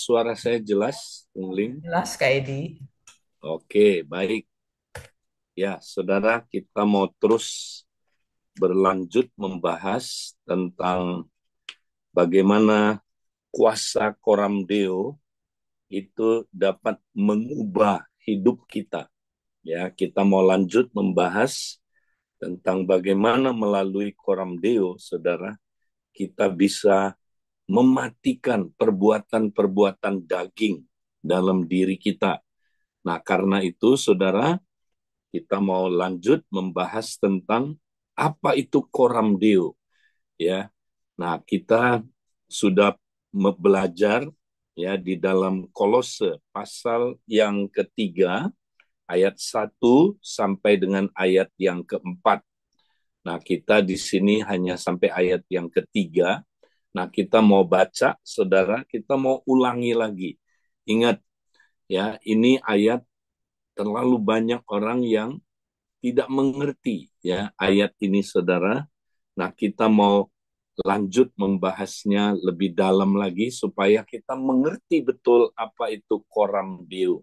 suara saya jelas, Bung Ling? Jelas Kak Edi. Oke, baik. Ya, saudara, kita mau terus berlanjut membahas tentang bagaimana kuasa Koram Deo itu dapat mengubah hidup kita. Ya, kita mau lanjut membahas tentang bagaimana melalui Koram Deo, saudara, kita bisa mematikan perbuatan-perbuatan daging dalam diri kita. Nah, karena itu, saudara, kita mau lanjut membahas tentang apa itu Koram Deo, ya. Nah, kita sudah belajar ya di dalam Kolose pasal yang ketiga ayat 1 sampai dengan ayat yang keempat. Nah, kita di sini hanya sampai ayat yang ketiga. Nah, kita mau baca, saudara, kita mau ulangi lagi. Ingat, ya, ini ayat terlalu banyak orang yang tidak mengerti ya ayat ini, saudara. Nah, kita mau lanjut membahasnya lebih dalam lagi supaya kita mengerti betul apa itu Koram Deo.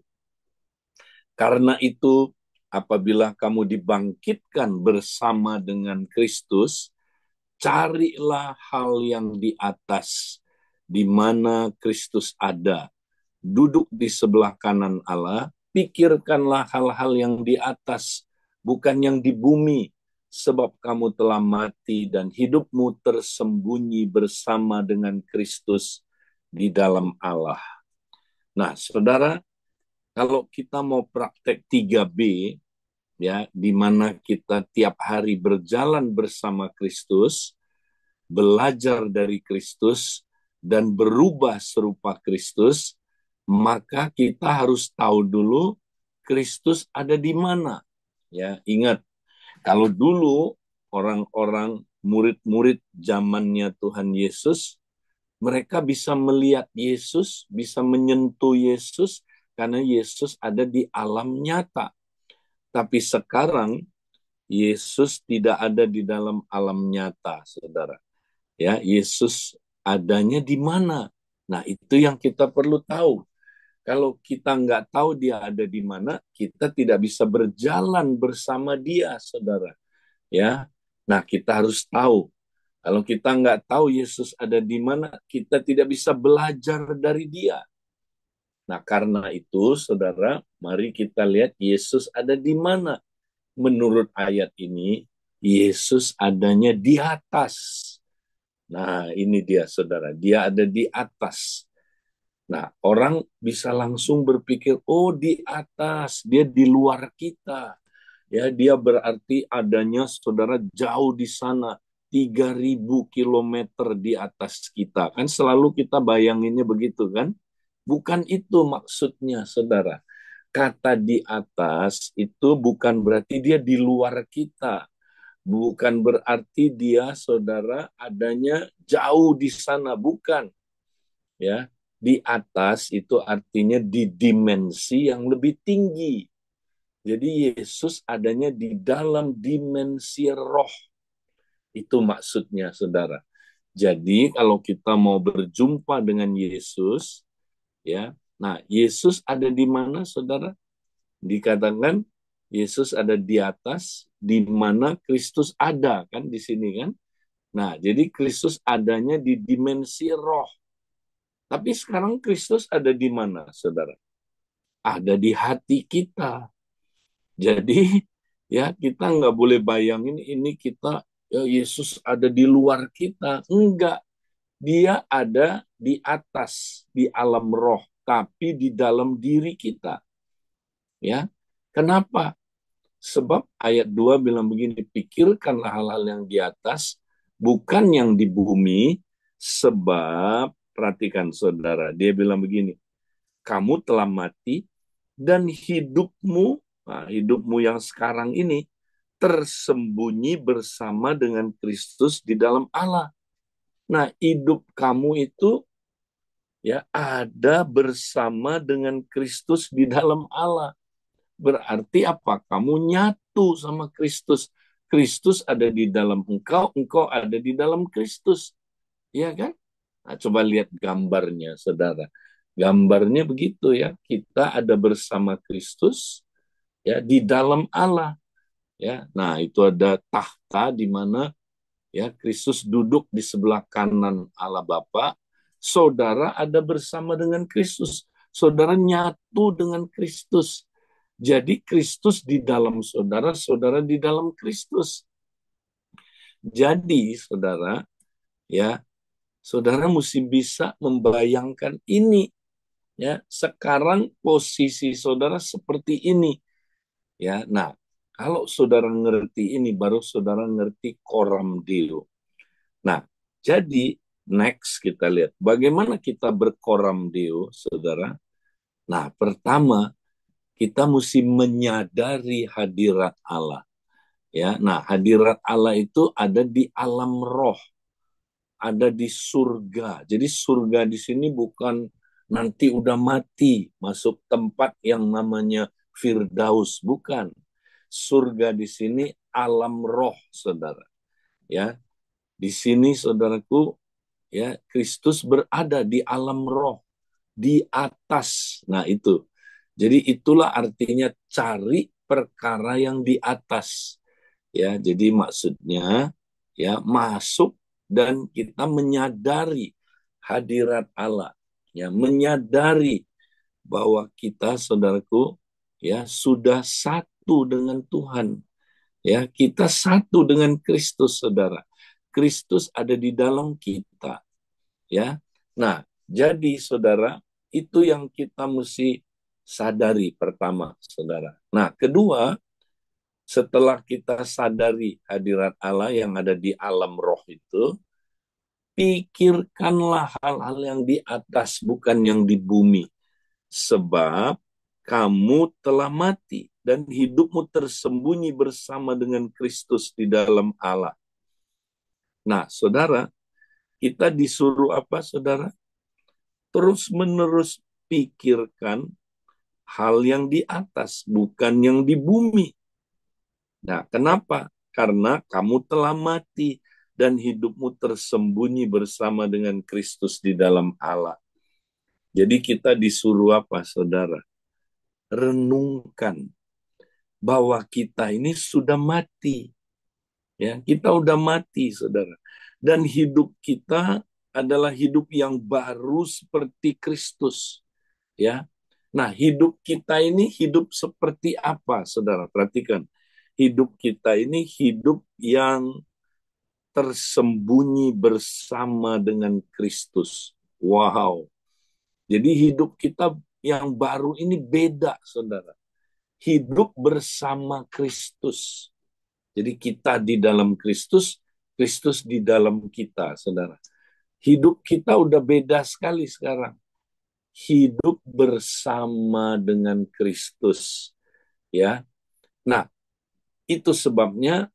Karena itu, apabila kamu dibangkitkan bersama dengan Kristus, carilah hal yang di atas, di mana Kristus ada, duduk di sebelah kanan Allah. Pikirkanlah hal-hal yang di atas, bukan yang di bumi, sebab kamu telah mati dan hidupmu tersembunyi bersama dengan Kristus di dalam Allah. Nah, saudara, kalau kita mau praktek 3B, ya, di mana kita tiap hari berjalan bersama Kristus, belajar dari Kristus, dan berubah serupa Kristus, maka kita harus tahu dulu Kristus ada di mana. Ya, ingat, kalau dulu orang-orang murid-murid zamannya Tuhan Yesus, mereka bisa melihat Yesus, bisa menyentuh Yesus karena Yesus ada di alam nyata. Tapi sekarang Yesus tidak ada di dalam alam nyata, saudara. Ya, Yesus adanya di mana? Nah, itu yang kita perlu tahu. Kalau kita nggak tahu dia ada di mana, kita tidak bisa berjalan bersama dia, saudara. Ya, nah kita harus tahu. Kalau kita nggak tahu Yesus ada di mana, kita tidak bisa belajar dari dia. Nah, karena itu, saudara, mari kita lihat Yesus ada di mana. Menurut ayat ini, Yesus adanya di atas. Nah, ini dia, saudara. Dia ada di atas. Nah, orang bisa langsung berpikir, oh di atas, dia di luar kita. Ya, dia berarti adanya, saudara, jauh di sana, 3.000 kilometer di atas kita. Kan selalu kita bayanginnya begitu kan? Bukan itu maksudnya, saudara. Kata di atas itu bukan berarti dia di luar kita. Bukan berarti dia, saudara, adanya jauh di sana. Bukan. Ya, di atas itu artinya di dimensi yang lebih tinggi. Jadi Yesus adanya di dalam dimensi roh. Itu maksudnya, saudara. Jadi kalau kita mau berjumpa dengan Yesus, ya, nah Yesus ada di mana, saudara? Dikatakan Yesus ada di atas, di mana Kristus ada, kan di sini kan? Nah, jadi Kristus adanya di dimensi roh. Tapi sekarang Kristus ada di mana, saudara? Ada di hati kita. Jadi ya kita nggak boleh bayangin ini kita ya Yesus ada di luar kita. Enggak, dia ada di atas, di alam roh, tapi di dalam diri kita. Ya, kenapa? Sebab ayat 2 bilang begini, pikirkanlah hal-hal yang di atas, bukan yang di bumi, sebab, perhatikan saudara, dia bilang begini, kamu telah mati, dan hidupmu, nah, hidupmu yang sekarang ini, tersembunyi bersama dengan Kristus di dalam Allah. Nah, hidup kamu itu ya ada bersama dengan Kristus di dalam Allah. Berarti apa? Kamu nyatu sama Kristus. Kristus ada di dalam engkau, engkau ada di dalam Kristus. Iya kan? Nah, coba lihat gambarnya, saudara. Gambarnya begitu ya, kita ada bersama Kristus ya di dalam Allah ya. Nah, itu ada tahta di mana ya Kristus duduk di sebelah kanan Allah Bapa. Saudara ada bersama dengan Kristus. Saudara nyatu dengan Kristus. Jadi Kristus di dalam saudara, saudara di dalam Kristus. Jadi saudara, ya, saudara mesti bisa membayangkan ini, ya. Sekarang posisi saudara seperti ini, ya. Nah, kalau saudara ngerti ini, baru saudara ngerti coram Deo. Nah, jadi next kita lihat bagaimana kita bercoram Deo, saudara. Nah, pertama kita mesti menyadari hadirat Allah. Ya, nah hadirat Allah itu ada di alam roh, ada di surga. Jadi surga di sini bukan nanti udah mati masuk tempat yang namanya Firdaus, bukan. Surga di sini alam roh, saudara. Ya, di sini saudaraku, ya Kristus berada di alam roh, di atas. Nah itu. Jadi itulah artinya cari perkara yang di atas. Ya, jadi maksudnya ya masuk dan kita menyadari hadirat Allah. Ya, menyadari bahwa kita saudaraku ya sudah satu dengan Tuhan. Ya, kita satu dengan Kristus, saudara. Kristus ada di dalam kita, ya. Nah, jadi saudara, itu yang kita mesti sadari pertama, saudara. Nah, kedua, setelah kita sadari hadirat Allah yang ada di alam roh itu, pikirkanlah hal-hal yang di atas, bukan yang di bumi. Sebab kamu telah mati dan hidupmu tersembunyi bersama dengan Kristus di dalam Allah. Nah, saudara, kita disuruh apa, saudara? Terus-menerus pikirkan hal yang di atas, bukan yang di bumi. Nah, kenapa? Karena kamu telah mati dan hidupmu tersembunyi bersama dengan Kristus di dalam Allah. Jadi kita disuruh apa, saudara? Renungkan bahwa kita ini sudah mati. Ya, kita udah mati, saudara. Dan hidup kita adalah hidup yang baru seperti Kristus. Ya. Nah, hidup kita ini hidup seperti apa, saudara? Perhatikan. Hidup kita ini hidup yang tersembunyi bersama dengan Kristus. Wow. Jadi hidup kita yang baru ini beda, saudara. Hidup bersama Kristus. Jadi kita di dalam Kristus, Kristus di dalam kita, saudara. Hidup kita udah beda sekali sekarang. Hidup bersama dengan Kristus, ya. Nah, itu sebabnya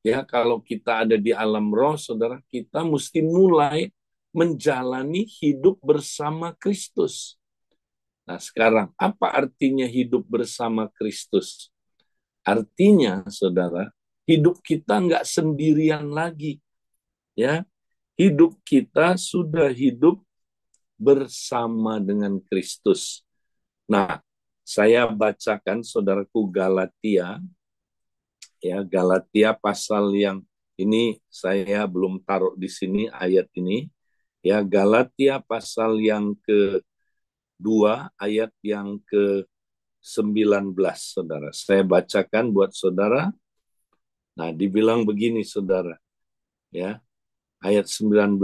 ya kalau kita ada di alam roh, saudara, kita mesti mulai menjalani hidup bersama Kristus. Nah, sekarang apa artinya hidup bersama Kristus? Artinya, saudara, hidup kita nggak sendirian lagi, ya. Hidup kita sudah hidup bersama dengan Kristus. Nah, saya bacakan saudaraku Galatia, ya Galatia pasal yang ini saya belum taruh di sini ayat ini, ya Galatia pasal yang kedua ayat yang ke-19, saudara. Saya bacakan buat saudara. Nah, dibilang begini, saudara, ya ayat 19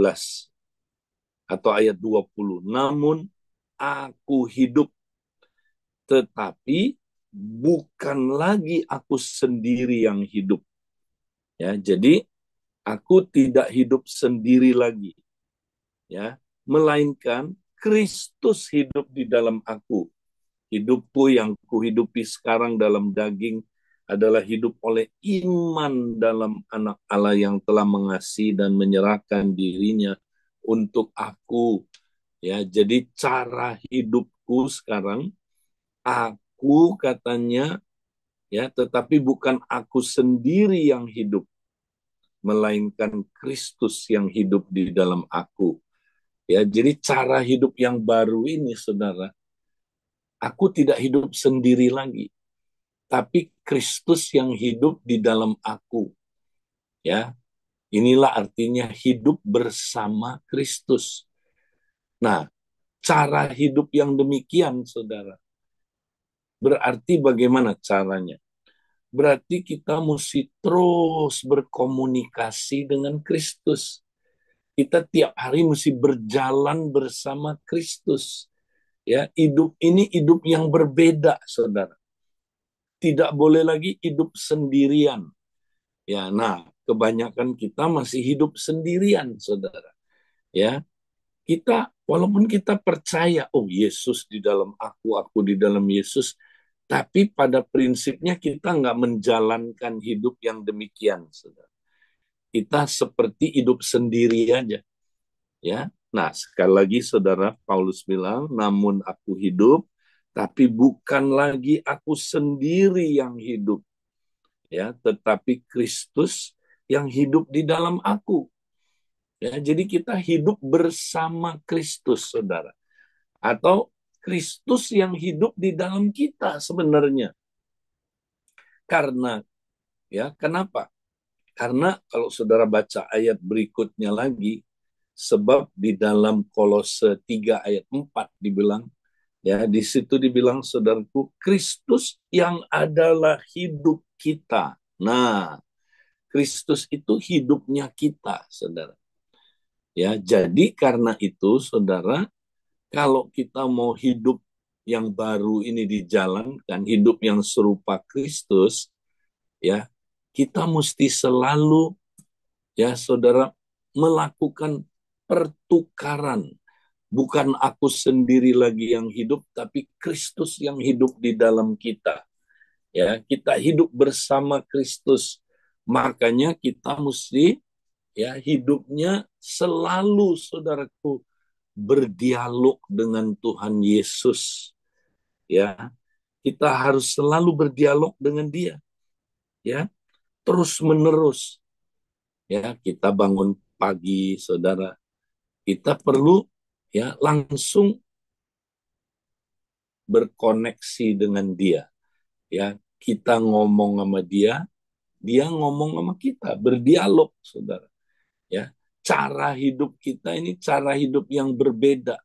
atau ayat 20. Namun aku hidup, tetapi bukan lagi aku sendiri yang hidup. Ya, jadi aku tidak hidup sendiri lagi, ya, melainkan Kristus hidup di dalam aku. Hidupku yang kuhidupi sekarang dalam daging adalah hidup oleh iman dalam Anak Allah yang telah mengasihi dan menyerahkan dirinya untuk aku. Ya, jadi cara hidupku sekarang, aku katanya, ya, tetapi bukan aku sendiri yang hidup, melainkan Kristus yang hidup di dalam aku. Ya, jadi cara hidup yang baru ini, saudara, aku tidak hidup sendiri lagi, tapi Kristus yang hidup di dalam aku. Ya, inilah artinya hidup bersama Kristus. Nah, cara hidup yang demikian, saudara, berarti bagaimana caranya? Berarti kita mesti terus berkomunikasi dengan Kristus. Kita tiap hari mesti berjalan bersama Kristus. Ya, hidup ini hidup yang berbeda, saudara. Tidak boleh lagi hidup sendirian. Ya, nah, kebanyakan kita masih hidup sendirian, saudara. Ya, kita walaupun kita percaya, oh Yesus di dalam aku di dalam Yesus, tapi pada prinsipnya kita nggak menjalankan hidup yang demikian, saudara. Kita seperti hidup sendiri aja, ya. Nah, sekali lagi saudara, Paulus bilang, namun aku hidup, tapi bukan lagi aku sendiri yang hidup, ya, tetapi Kristus yang hidup di dalam aku. Ya, jadi kita hidup bersama Kristus, saudara. Atau Kristus yang hidup di dalam kita sebenarnya. Karena, ya, kenapa? Karena kalau saudara baca ayat berikutnya lagi, sebab di dalam Kolose 3 ayat 4 dibilang, ya, di situ dibilang, saudaraku, Kristus yang adalah hidup kita. Nah, Kristus itu hidupnya kita, saudara. Ya, jadi karena itu, saudara, kalau kita mau hidup yang baru ini dijalankan, hidup yang serupa Kristus, ya, kita mesti selalu, ya, saudara, melakukan pertukaran. Bukan aku sendiri lagi yang hidup, tapi Kristus yang hidup di dalam kita. Ya, kita hidup bersama Kristus. Makanya kita mesti, ya, hidupnya selalu, saudaraku, berdialog dengan Tuhan Yesus. Ya, kita harus selalu berdialog dengan Dia. Ya, terus menerus. Ya, kita bangun pagi, saudara. Kita perlu, ya, langsung berkoneksi dengan Dia. Ya, kita ngomong sama Dia, Dia ngomong sama kita, berdialog, saudara. Ya, cara hidup kita ini cara hidup yang berbeda.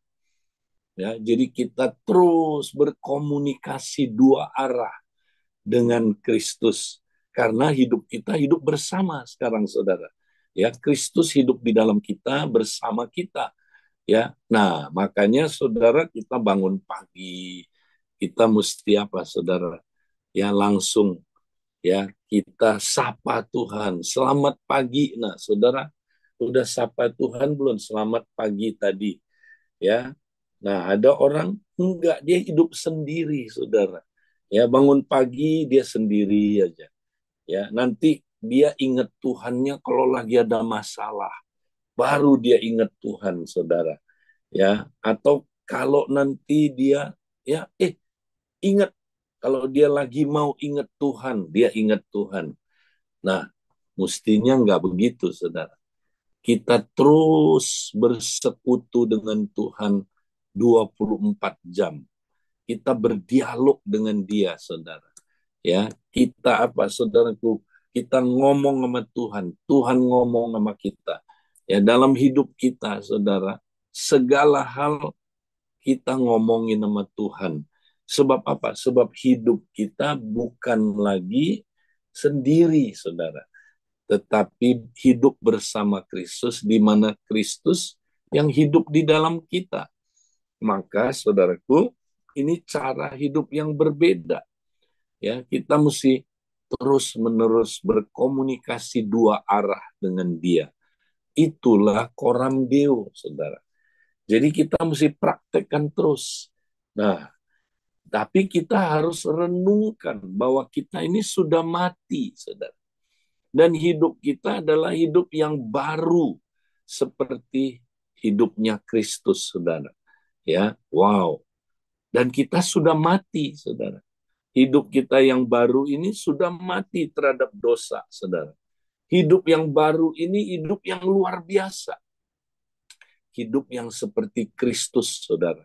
Ya, jadi kita terus berkomunikasi dua arah dengan Kristus. Karena hidup kita hidup bersama sekarang, saudara. Ya, Kristus hidup di dalam kita, bersama kita. Ya, nah, makanya saudara, kita bangun pagi, kita mesti apa, saudara? Ya, langsung, ya, kita sapa Tuhan. Selamat pagi. Nah, saudara, udah sapa Tuhan belum? Selamat pagi tadi. Ya, nah, ada orang enggak, dia hidup sendiri, saudara. Ya, bangun pagi dia sendiri aja. Ya, nanti dia ingat Tuhannya kalau lagi ada masalah. Baru dia ingat Tuhan, saudara. Ya, atau kalau nanti dia, ya, ingat, kalau dia lagi mau ingat Tuhan, dia ingat Tuhan. Nah, mestinya enggak begitu, saudara. Kita terus bersekutu dengan Tuhan 24 jam. Kita berdialog dengan Dia, saudara. Ya, kita apa, saudaraku? Kita ngomong sama Tuhan, Tuhan ngomong sama kita. Ya, dalam hidup kita, saudara, segala hal kita ngomongin sama Tuhan. Sebab apa? Sebab hidup kita bukan lagi sendiri, saudara, tetapi hidup bersama Kristus, di mana Kristus yang hidup di dalam kita. Maka, saudaraku, ini cara hidup yang berbeda. Ya, kita mesti terus-menerus berkomunikasi dua arah dengan Dia. Itulah koram Deo, saudara. Jadi kita mesti praktekkan terus. Nah, tapi kita harus renungkan bahwa kita ini sudah mati, saudara. Dan hidup kita adalah hidup yang baru, seperti hidupnya Kristus, saudara. Ya, wow. Dan kita sudah mati, saudara. Hidup kita yang baru ini sudah mati terhadap dosa, saudara. Hidup yang baru ini hidup yang luar biasa. hidup yang seperti Kristus, saudara.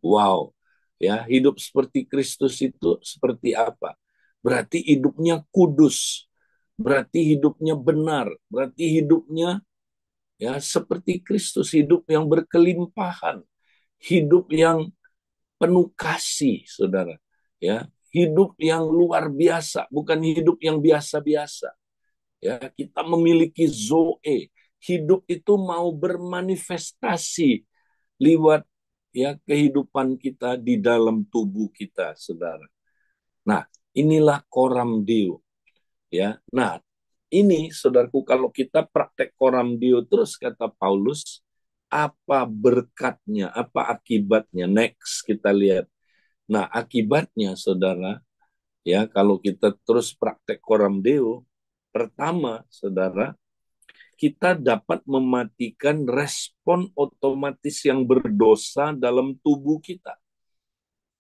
Wow, ya, hidup seperti Kristus itu seperti apa? Berarti hidupnya kudus, berarti hidupnya benar, berarti hidupnya ya seperti Kristus, hidup yang berkelimpahan, hidup yang penuh kasih, saudara. Ya, hidup yang luar biasa, bukan hidup yang biasa-biasa. Ya, kita memiliki zoe. Hidup itu mau bermanifestasi lewat ya kehidupan kita di dalam tubuh kita, saudara. Nah, inilah coram Deo. Ya, nah ini saudaraku kalau kita praktek coram Deo terus kata Paulus, apa berkatnya, apa akibatnya? Next kita lihat. Nah, akibatnya saudara, ya kalau kita terus praktek coram Deo, pertama saudara, kita dapat mematikan respon otomatis yang berdosa dalam tubuh kita.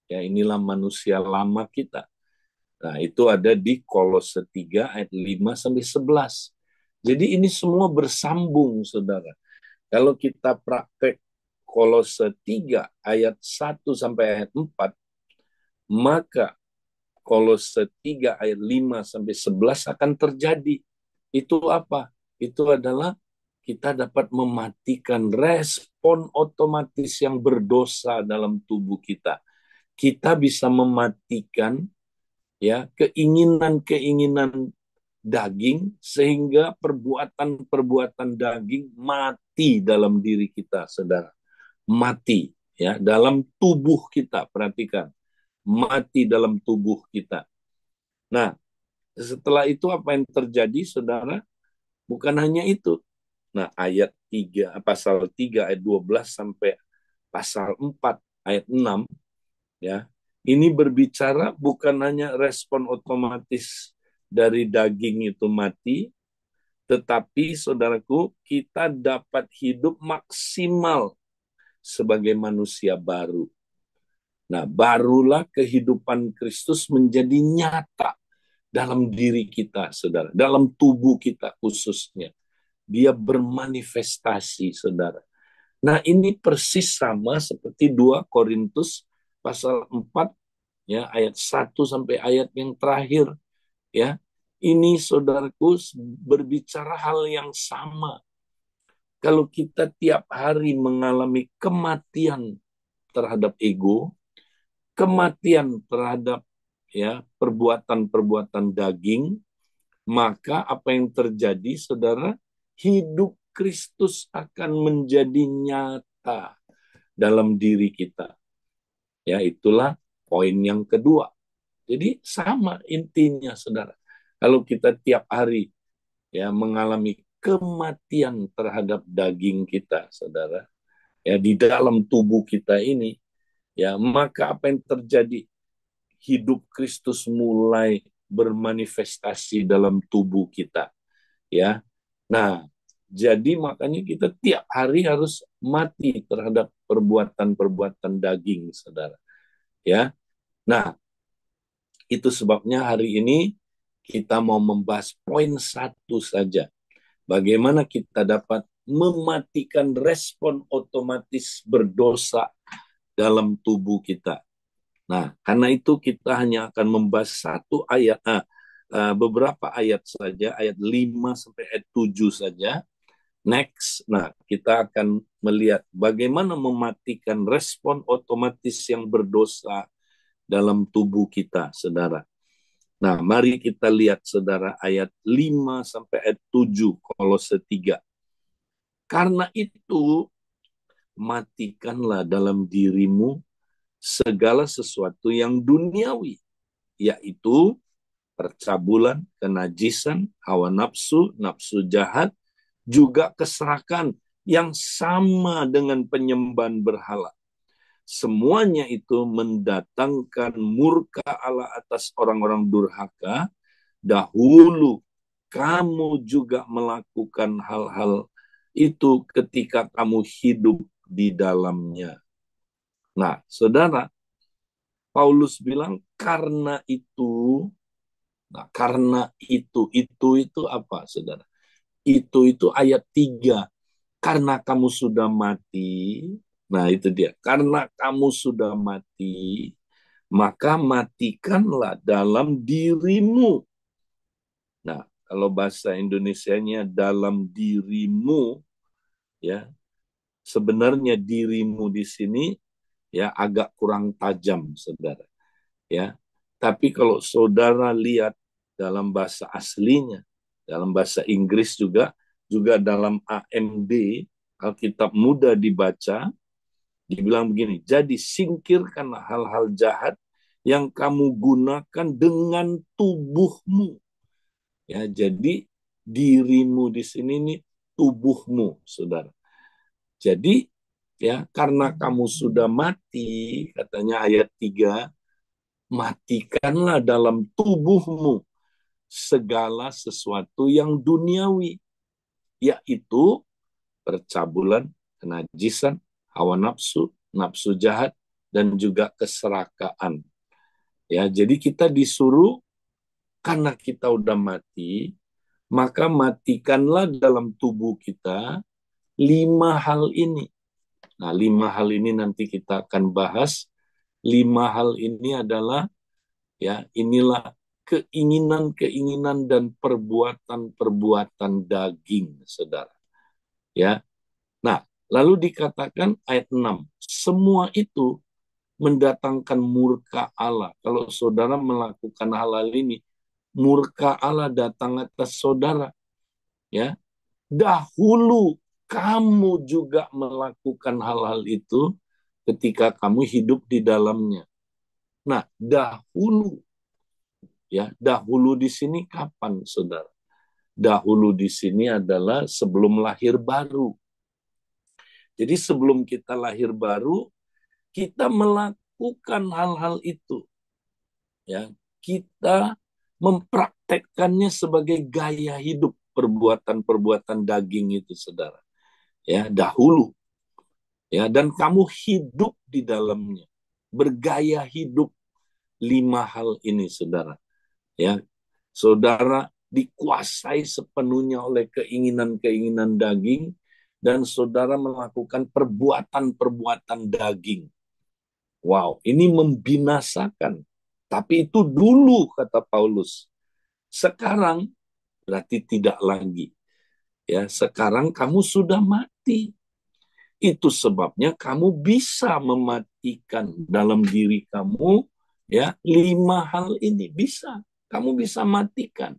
Ya, inilah manusia lama kita. Nah, itu ada di Kolose 3 ayat 5 sampai 11. Jadi ini semua bersambung, saudara. Kalau kita praktek Kolose 3 ayat 1 sampai ayat 4, maka Kolose 3 ayat 5 sampai 11 akan terjadi. Itu apa? Itu adalah kita dapat mematikan respon otomatis yang berdosa dalam tubuh kita. Kita bisa mematikan ya keinginan-keinginan daging sehingga perbuatan-perbuatan daging mati dalam diri kita, saudara. Mati ya dalam tubuh kita, perhatikan. Mati dalam tubuh kita. Nah, setelah itu apa yang terjadi, saudara? Bukan hanya itu. Nah, ayat 3, pasal 3 ayat 12 sampai pasal 4 ayat 6 ya. Ini berbicara bukan hanya respon otomatis dari daging itu mati, tetapi saudaraku, kita dapat hidup maksimal sebagai manusia baru. Nah, barulah kehidupan Kristus menjadi nyata dalam diri kita, saudara, dalam tubuh kita khususnya. Dia bermanifestasi, saudara. Nah, ini persis sama seperti 2 Korintus pasal 4 ya ayat 1 sampai ayat yang terakhir ya. Ini saudaraku berbicara hal yang sama. Kalau kita tiap hari mengalami kematian terhadap ego, kematian terhadap ya perbuatan-perbuatan daging, maka apa yang terjadi, saudara? Hidup Kristus akan menjadi nyata dalam diri kita. Ya, itulah poin yang kedua. Jadi sama intinya, saudara. Kalau kita tiap hari ya mengalami kematian terhadap daging kita, saudara, ya di dalam tubuh kita ini, ya maka apa yang terjadi? Hidup Kristus mulai bermanifestasi dalam tubuh kita, ya. Nah, jadi makanya kita tiap hari harus mati terhadap perbuatan-perbuatan daging, saudara. Ya, nah itu sebabnya hari ini kita mau membahas poin satu saja. Bagaimana kita dapat mematikan respon otomatis berdosa dalam tubuh kita. Nah, karena itu kita hanya akan membahas satu ayat, beberapa ayat saja, ayat 5 sampai ayat 7 saja. Next, nah kita akan melihat bagaimana mematikan respon otomatis yang berdosa dalam tubuh kita, saudara. Nah, mari kita lihat, saudara, ayat 5 sampai ayat 7, Kolose 3. Karena itu, matikanlah dalam dirimu segala sesuatu yang duniawi, yaitu percabulan, kenajisan, hawa nafsu, nafsu jahat, juga keserakahan yang sama dengan penyembahan berhala. Semuanya itu mendatangkan murka Allah atas orang-orang durhaka. Dahulu kamu juga melakukan hal-hal itu ketika kamu hidup di dalamnya. Nah, saudara, Paulus bilang karena itu, nah karena itu apa, saudara? Itu ayat 3 karena kamu sudah mati, nah itu dia, karena kamu sudah mati, maka matikanlah dalam dirimu. Nah, kalau bahasa Indonesianya dalam dirimu, ya, sebenarnya dirimu di sini ya agak kurang tajam, saudara. Ya, tapi kalau saudara lihat dalam bahasa aslinya, dalam bahasa Inggris juga dalam AMD, Alkitab mudah dibaca, dibilang begini, jadi singkirkan hal-hal jahat yang kamu gunakan dengan tubuhmu. Ya, jadi dirimu di sini nih tubuhmu, saudara. Jadi ya karena kamu sudah mati, katanya ayat 3, matikanlah dalam tubuhmu segala sesuatu yang duniawi, yaitu percabulan, kenajisan, hawa nafsu, nafsu jahat, dan juga keserakaan. Ya, jadi kita disuruh karena kita udah mati, maka matikanlah dalam tubuh kita 5 hal ini. Nah, 5 hal ini nanti kita akan bahas. 5 hal ini adalah ya inilah keinginan-keinginan dan perbuatan-perbuatan daging, saudara. Ya, nah lalu dikatakan ayat 6, semua itu mendatangkan murka Allah. Kalau saudara melakukan hal-hal ini, murka Allah datang atas saudara. Ya, dahulu kamu juga melakukan hal-hal itu ketika kamu hidup di dalamnya. Nah, dahulu, ya, dahulu di sini kapan, saudara? Dahulu di sini adalah sebelum lahir baru. Jadi sebelum kita lahir baru, kita melakukan hal-hal itu. Ya, kita mempraktekkannya sebagai gaya hidup, perbuatan-perbuatan daging itu, saudara. Ya, dahulu. Ya, dan kamu hidup di dalamnya. Bergaya hidup 5 hal ini, saudara. Ya, saudara dikuasai sepenuhnya oleh keinginan-keinginan daging dan saudara melakukan perbuatan-perbuatan daging. Wow, ini membinasakan. Tapi itu dulu, kata Paulus. Sekarang berarti tidak lagi. Ya, sekarang kamu sudah mati. Itu sebabnya kamu bisa mematikan dalam diri kamu ya 5 hal ini, bisa. Kamu bisa matikan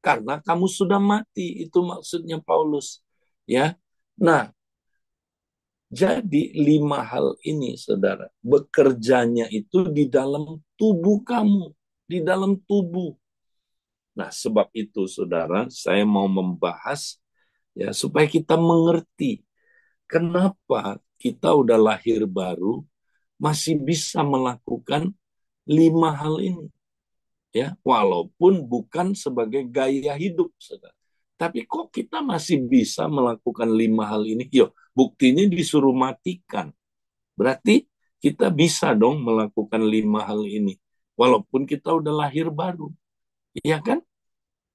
karena kamu sudah mati. Itu maksudnya Paulus. Ya. Nah, jadi 5 hal ini, saudara, bekerjanya itu di dalam tubuh kamu, di dalam tubuh. Nah, sebab itu, saudara, saya mau membahas ya supaya kita mengerti kenapa kita udah lahir baru masih bisa melakukan 5 hal ini, ya, walaupun bukan sebagai gaya hidup, saudara. Tapi kok kita masih bisa melakukan 5 hal ini? Yo, buktinya disuruh matikan. Berarti kita bisa dong melakukan 5 hal ini. Walaupun kita udah lahir baru. Iya kan?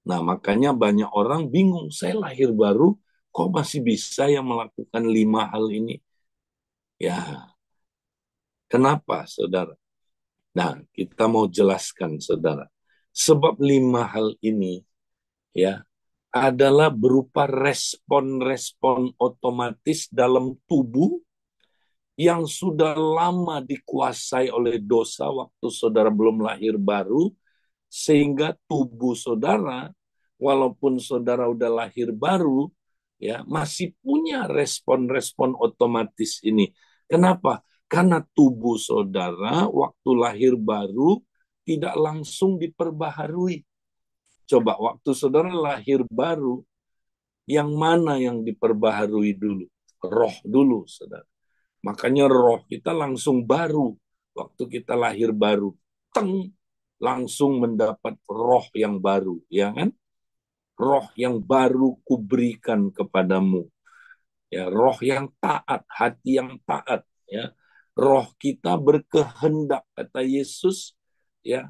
Nah, makanya banyak orang bingung. Saya lahir baru, kok masih bisa ya melakukan 5 hal ini? Ya, kenapa, saudara? Nah, kita mau jelaskan, saudara. Sebab 5 hal ini, ya, adalah berupa respon-respon otomatis dalam tubuh yang sudah lama dikuasai oleh dosa waktu saudara belum lahir baru, sehingga tubuh saudara, walaupun saudara udah lahir baru, ya masih punya respon-respon otomatis ini. Kenapa? Karena tubuh saudara waktu lahir baru tidak langsung diperbaharui. Coba waktu saudara lahir baru, yang mana yang diperbaharui dulu? Roh dulu, saudara. Makanya roh kita langsung baru. Waktu kita lahir baru, teng, langsung mendapat roh yang baru, ya kan? Roh yang baru kuberikan kepadamu. Ya, roh yang taat, hati yang taat, ya. Roh kita berkehendak, kata Yesus, ya.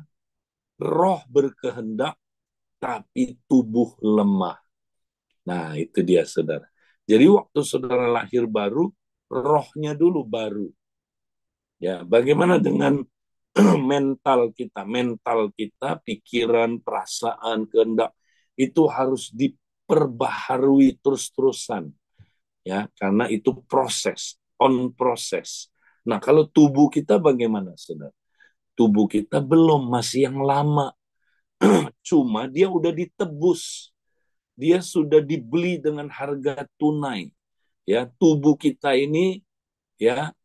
Roh berkehendak tapi tubuh lemah. Nah, itu dia, saudara. Jadi waktu saudara lahir baru, rohnya dulu baru. Ya, bagaimana dengan mental kita, pikiran, perasaan, kehendak itu harus diperbaharui terus-terusan, ya, karena itu proses, on proses. Nah, kalau tubuh kita bagaimana, saudara? Tubuh kita belum, masih yang lama. Cuma dia udah ditebus, dia sudah dibeli dengan harga tunai. Ya, tubuh kita ini, ya,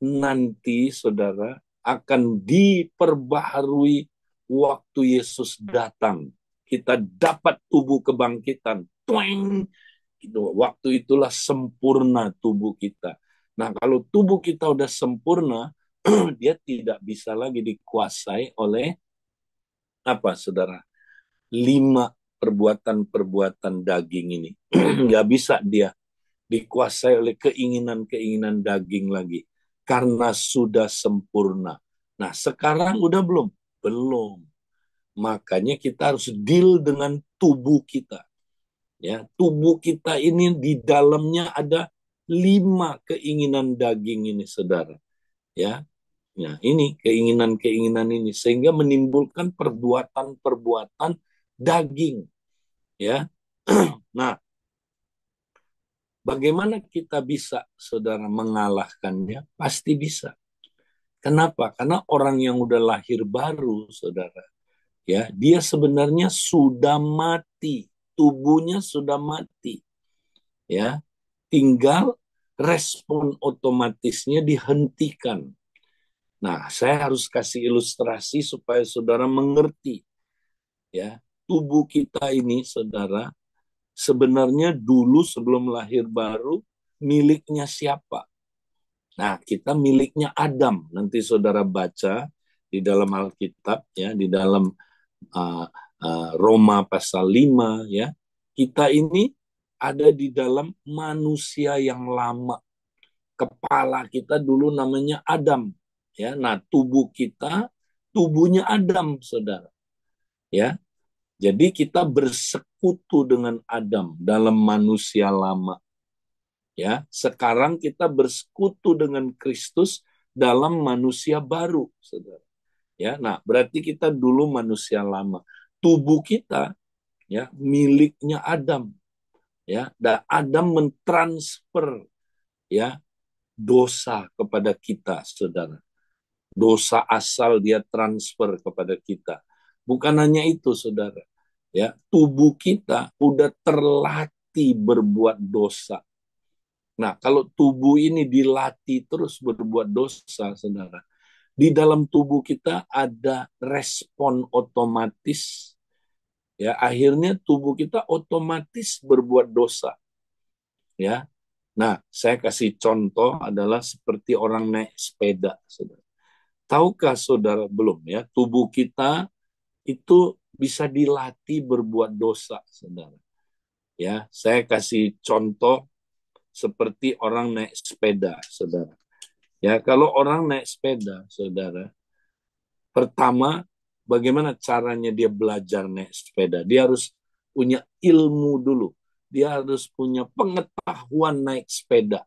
nanti saudara akan diperbaharui waktu Yesus datang. Kita dapat tubuh kebangkitan. Twing! Waktu itulah sempurna tubuh kita. Nah, kalau tubuh kita udah sempurna, dia tidak bisa lagi dikuasai oleh apa, saudara? 5 perbuatan-perbuatan daging ini. Nggak bisa dia dikuasai oleh keinginan-keinginan daging lagi. Karena sudah sempurna. Nah, sekarang udah belum? Belum. Makanya kita harus deal dengan tubuh kita. Ya, tubuh kita ini di dalamnya ada 5 keinginan daging ini, saudara. Ya, nah ini keinginan-keinginan ini sehingga menimbulkan perbuatan-perbuatan daging. Ya, nah bagaimana kita bisa, saudara, mengalahkannya? Pasti bisa. Kenapa? Karena orang yang udah lahir baru, saudara, ya, dia sebenarnya sudah mati, tubuhnya sudah mati, ya. Tinggal respon otomatisnya dihentikan. Nah, saya harus kasih ilustrasi supaya saudara mengerti, ya. Tubuh kita ini, saudara, sebenarnya dulu sebelum lahir baru miliknya siapa? Nah, kita miliknya Adam. Nanti saudara baca di dalam Alkitab, ya, di dalam uh, Roma pasal 5, ya. Kita ini ada di dalam manusia yang lama. Kepala kita dulu namanya Adam, ya. Nah, tubuh kita tubuhnya Adam, saudara. Ya. Jadi kita bersekutu dengan Adam dalam manusia lama. Ya, sekarang kita bersekutu dengan Kristus dalam manusia baru, saudara. Ya, nah berarti kita dulu manusia lama. Tubuh kita, ya, miliknya Adam. Ya, dan Adam mentransfer, ya, dosa kepada kita, saudara. Dosa asal dia transfer kepada kita. Bukan hanya itu, saudara. Ya, tubuh kita udah terlatih berbuat dosa. Nah, kalau tubuh ini dilatih terus berbuat dosa, saudara, di dalam tubuh kita ada respon otomatis. Ya, akhirnya tubuh kita otomatis berbuat dosa. Ya, nah, saya kasih contoh adalah seperti orang naik sepeda, saudara. Tahukah saudara belum, ya, tubuh kita itu bisa dilatih berbuat dosa, saudara. Ya, saya kasih contoh seperti orang naik sepeda, saudara. Ya, kalau orang naik sepeda, saudara, pertama, bagaimana caranya dia belajar naik sepeda? Dia harus punya ilmu dulu. Dia harus punya pengetahuan naik sepeda.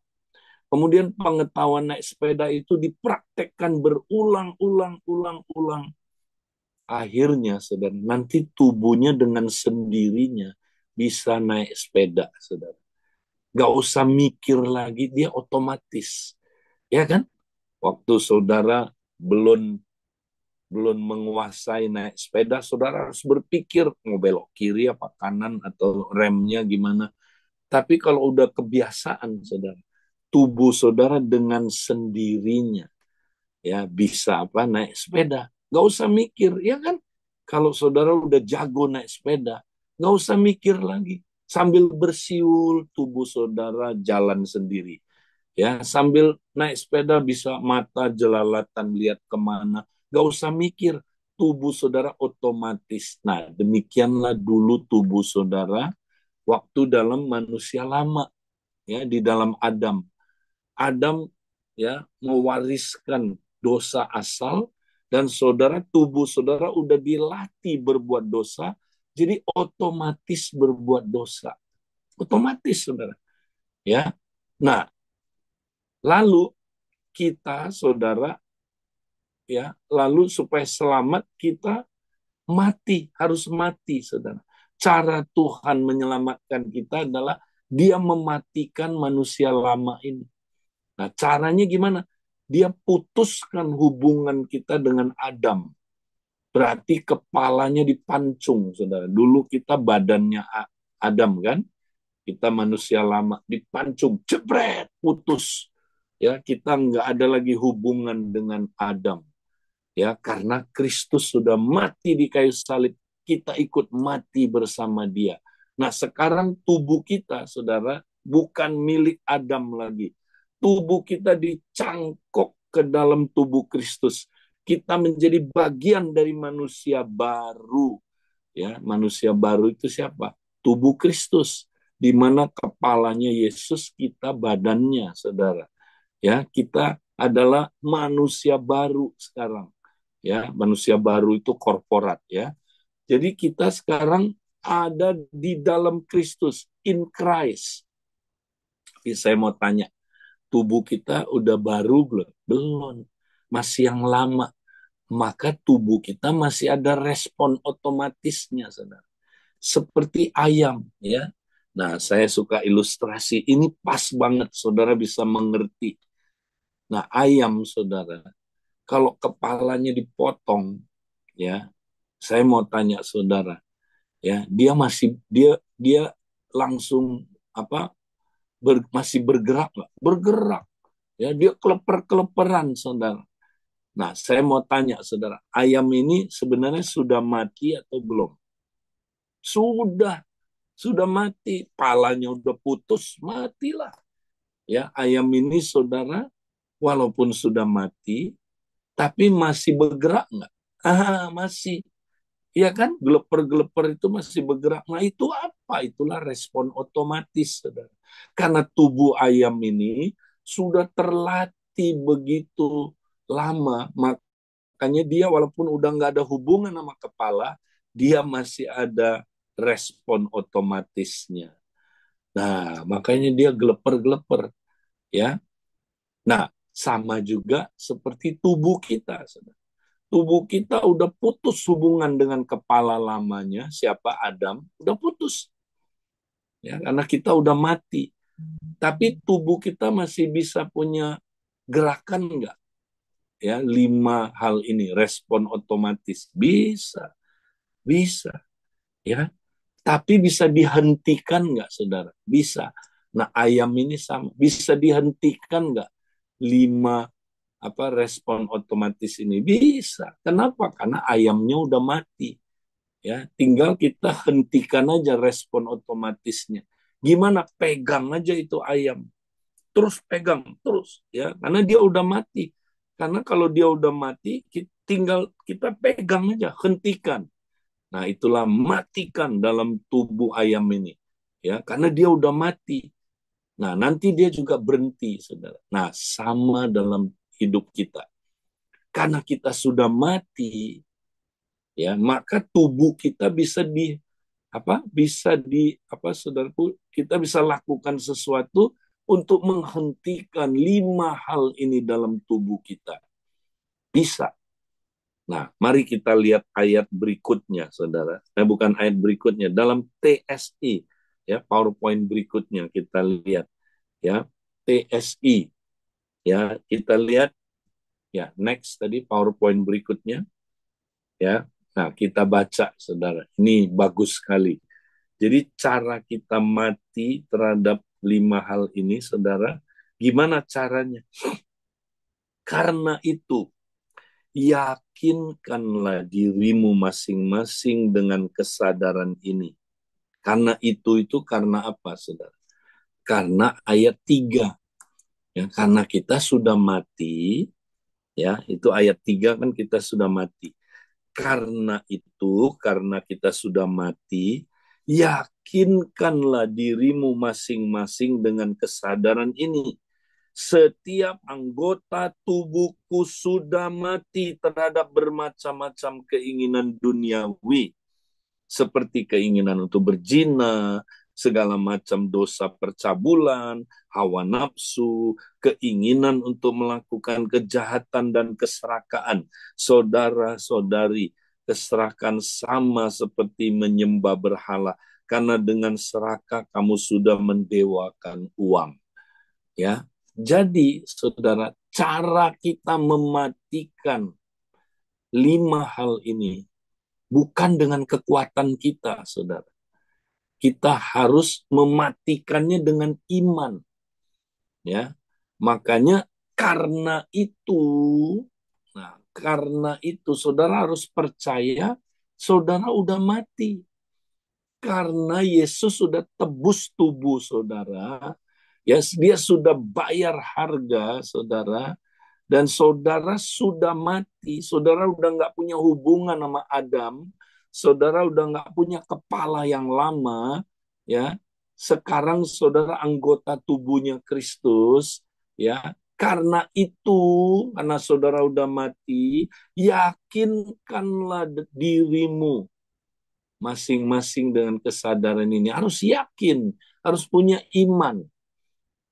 Kemudian pengetahuan naik sepeda itu dipraktekkan berulang-ulang. Akhirnya, saudara, nanti tubuhnya dengan sendirinya bisa naik sepeda, saudara. Gak usah mikir lagi, dia otomatis. Ya kan? Waktu saudara belum belum menguasai naik sepeda, saudara harus berpikir mau belok kiri apa kanan atau remnya gimana. Tapi kalau udah kebiasaan, saudara, tubuh saudara dengan sendirinya, ya, bisa apa, naik sepeda. Gak usah mikir, ya kan? Kalau saudara udah jago naik sepeda, gak usah mikir lagi. Sambil bersiul, tubuh saudara jalan sendiri. Ya, sambil naik sepeda bisa mata jelalatan lihat kemana. Gak usah mikir, tubuh saudara otomatis. Nah, demikianlah dulu tubuh saudara waktu dalam manusia lama, ya, di dalam Adam. Adam, ya, mewariskan dosa asal dan saudara, tubuh saudara udah dilatih berbuat dosa, jadi otomatis berbuat dosa. Otomatis, saudara. Ya. Nah, lalu kita saudara ya, lalu supaya selamat kita harus mati saudara. Cara Tuhan menyelamatkan kita adalah dia mematikan manusia lama ini. Nah, caranya gimana? Dia putuskan hubungan kita dengan Adam. Berarti kepalanya dipancung, saudara. Dulu kita badannya Adam kan? Kita manusia lama dipancung, jebret, putus. Ya, kita nggak ada lagi hubungan dengan Adam. Ya, karena Kristus sudah mati di kayu salib, kita ikut mati bersama Dia. Nah, sekarang tubuh kita, saudara, bukan milik Adam lagi. Tubuh kita dicangkok ke dalam tubuh Kristus. Kita menjadi bagian dari manusia baru. Ya, manusia baru itu siapa? Tubuh Kristus, di mana kepalanya Yesus, kita badannya, saudara. Ya, kita adalah manusia baru sekarang. Ya, manusia baru itu korporat ya. Jadi kita sekarang ada di dalam Kristus, in Christ. Tapi saya mau tanya, tubuh kita udah baru belum? Belum. Masih yang lama. Maka tubuh kita masih ada respon otomatisnya, saudara. Seperti ayam, ya. Nah, saya suka ilustrasi. Ini pas banget, saudara bisa mengerti. Nah, ayam, saudara, kalau kepalanya dipotong, ya, saya mau tanya saudara, ya, dia dia langsung apa masih bergerak nggak? Bergerak, ya, dia keleper-keleperan, saudara. Nah, saya mau tanya saudara, ayam ini sebenarnya sudah mati atau belum? Sudah mati, palanya udah putus, matilah. Ya, ayam ini saudara, walaupun sudah mati, tapi masih bergerak nggak? Masih. Iya kan, geleper-geleper itu masih bergerak. Nah itu apa? Itulah respon otomatis, saudara. Karena tubuh ayam ini sudah terlatih begitu lama, makanya dia walaupun udah nggak ada hubungan sama kepala, dia masih ada respon otomatisnya. Nah, makanya dia geleper-geleper, ya. Nah, sama juga seperti tubuh kita, saudara. Tubuh kita udah putus hubungan dengan kepala lamanya, siapa Adam, udah putus. Ya, karena kita udah mati. Tapi tubuh kita masih bisa punya gerakan enggak? Ya, 5 hal ini, respon otomatis. Bisa, ya. Tapi bisa dihentikan enggak, saudara? Bisa. Nah, ayam ini sama, bisa dihentikan enggak? 5 respon otomatis ini bisa. Kenapa? Karena ayamnya udah mati. Ya, tinggal kita hentikan aja respon otomatisnya. Gimana? Pegang aja itu ayam. Terus pegang, terus ya, karena dia udah mati. Karena kalau dia udah mati, tinggal kita pegang aja, hentikan. Nah, itulah matikan dalam tubuh ayam ini. Ya, karena dia udah mati. Nah, nanti dia juga berhenti, Saudara. Nah, sama dalam hidup kita. Karena kita sudah mati, ya, maka tubuh kita bisa di saudaraku, kita bisa lakukan sesuatu untuk menghentikan 5 hal ini dalam tubuh kita. Bisa. Nah, mari kita lihat ayat berikutnya, saudara. Bukan ayat berikutnya, dalam TSI, ya, PowerPoint berikutnya kita lihat, ya, TSI, ya, kita lihat, ya, next tadi PowerPoint berikutnya, ya. Nah, kita baca, saudara. Ini bagus sekali. Jadi cara kita mati terhadap 5 hal ini, saudara, gimana caranya? Karena itu, yakinkanlah dirimu masing-masing dengan kesadaran ini. Karena itu karena apa, saudara? Karena ayat 3. Ya, karena kita sudah mati, ya, itu ayat 3 kan kita sudah mati. Karena kita sudah mati, yakinkanlah dirimu masing-masing dengan kesadaran ini. Setiap anggota tubuhku sudah mati terhadap bermacam-macam keinginan duniawi. Seperti keinginan untuk berzina, segala macam dosa percabulan, hawa nafsu, keinginan untuk melakukan kejahatan dan keserakahan. Saudara-saudari, keserakahan sama seperti menyembah berhala, karena dengan serakah kamu sudah mendewakan uang. Ya, jadi saudara, cara kita mematikan 5 hal ini bukan dengan kekuatan kita, saudara. Kita harus mematikannya dengan iman, ya. Makanya karena itu saudara harus percaya saudara udah mati. Karena Yesus sudah tebus tubuh saudara, ya, dia sudah bayar harga saudara, dan saudara sudah mati, saudara udah nggak punya hubungan sama Adam, saudara udah nggak punya kepala yang lama, ya. Sekarang saudara anggota tubuhnya Kristus, ya. Karena saudara udah mati, yakinkanlah dirimu masing-masing dengan kesadaran ini. Harus yakin, harus punya iman.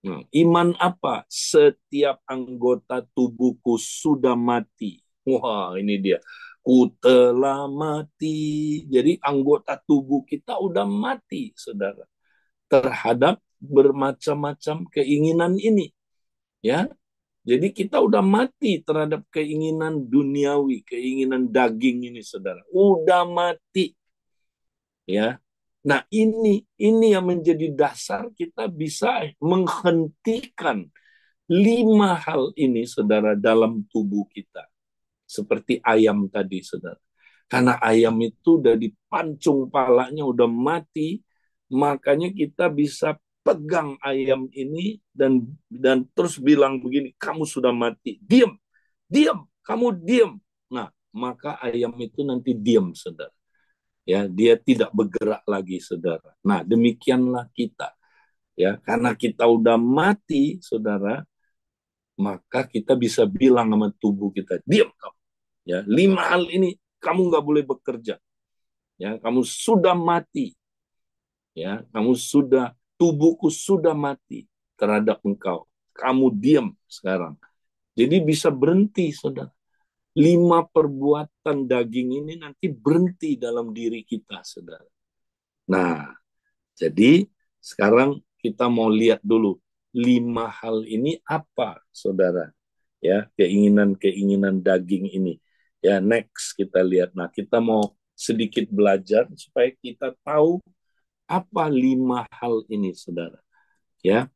Nah, iman apa? Setiap anggota tubuhku sudah mati. Wah, ini dia. Ku telah mati. Jadi anggota tubuh kita udah mati, saudara. Terhadap bermacam-macam keinginan ini. Ya, jadi kita udah mati terhadap keinginan duniawi, keinginan daging ini, saudara. Udah mati. Ya. Nah, ini yang menjadi dasar kita bisa menghentikan 5 hal ini, saudara, dalam tubuh kita. Seperti ayam tadi, saudara. Karena ayam itu udah dipancung palanya, udah mati, makanya kita bisa pegang ayam ini dan terus bilang begini, kamu sudah mati, diam, diam, kamu diam. Nah, maka ayam itu nanti diam, saudara. Ya, dia tidak bergerak lagi, saudara. Nah, demikianlah kita. Ya, karena kita udah mati, saudara, maka kita bisa bilang sama tubuh kita, diam kamu. Ya, 5 hal ini kamu nggak boleh bekerja. Ya, kamu sudah mati. Ya, tubuhku sudah mati terhadap engkau. Kamu diam sekarang. Jadi bisa berhenti, saudara. 5 perbuatan daging ini nanti berhenti dalam diri kita, saudara. Nah, jadi sekarang kita mau lihat dulu 5 hal ini apa, saudara? Ya, keinginan-keinginan daging ini. Ya, next kita lihat. Nah, kita mau sedikit belajar supaya kita tahu apa 5 hal ini, saudara. Ya,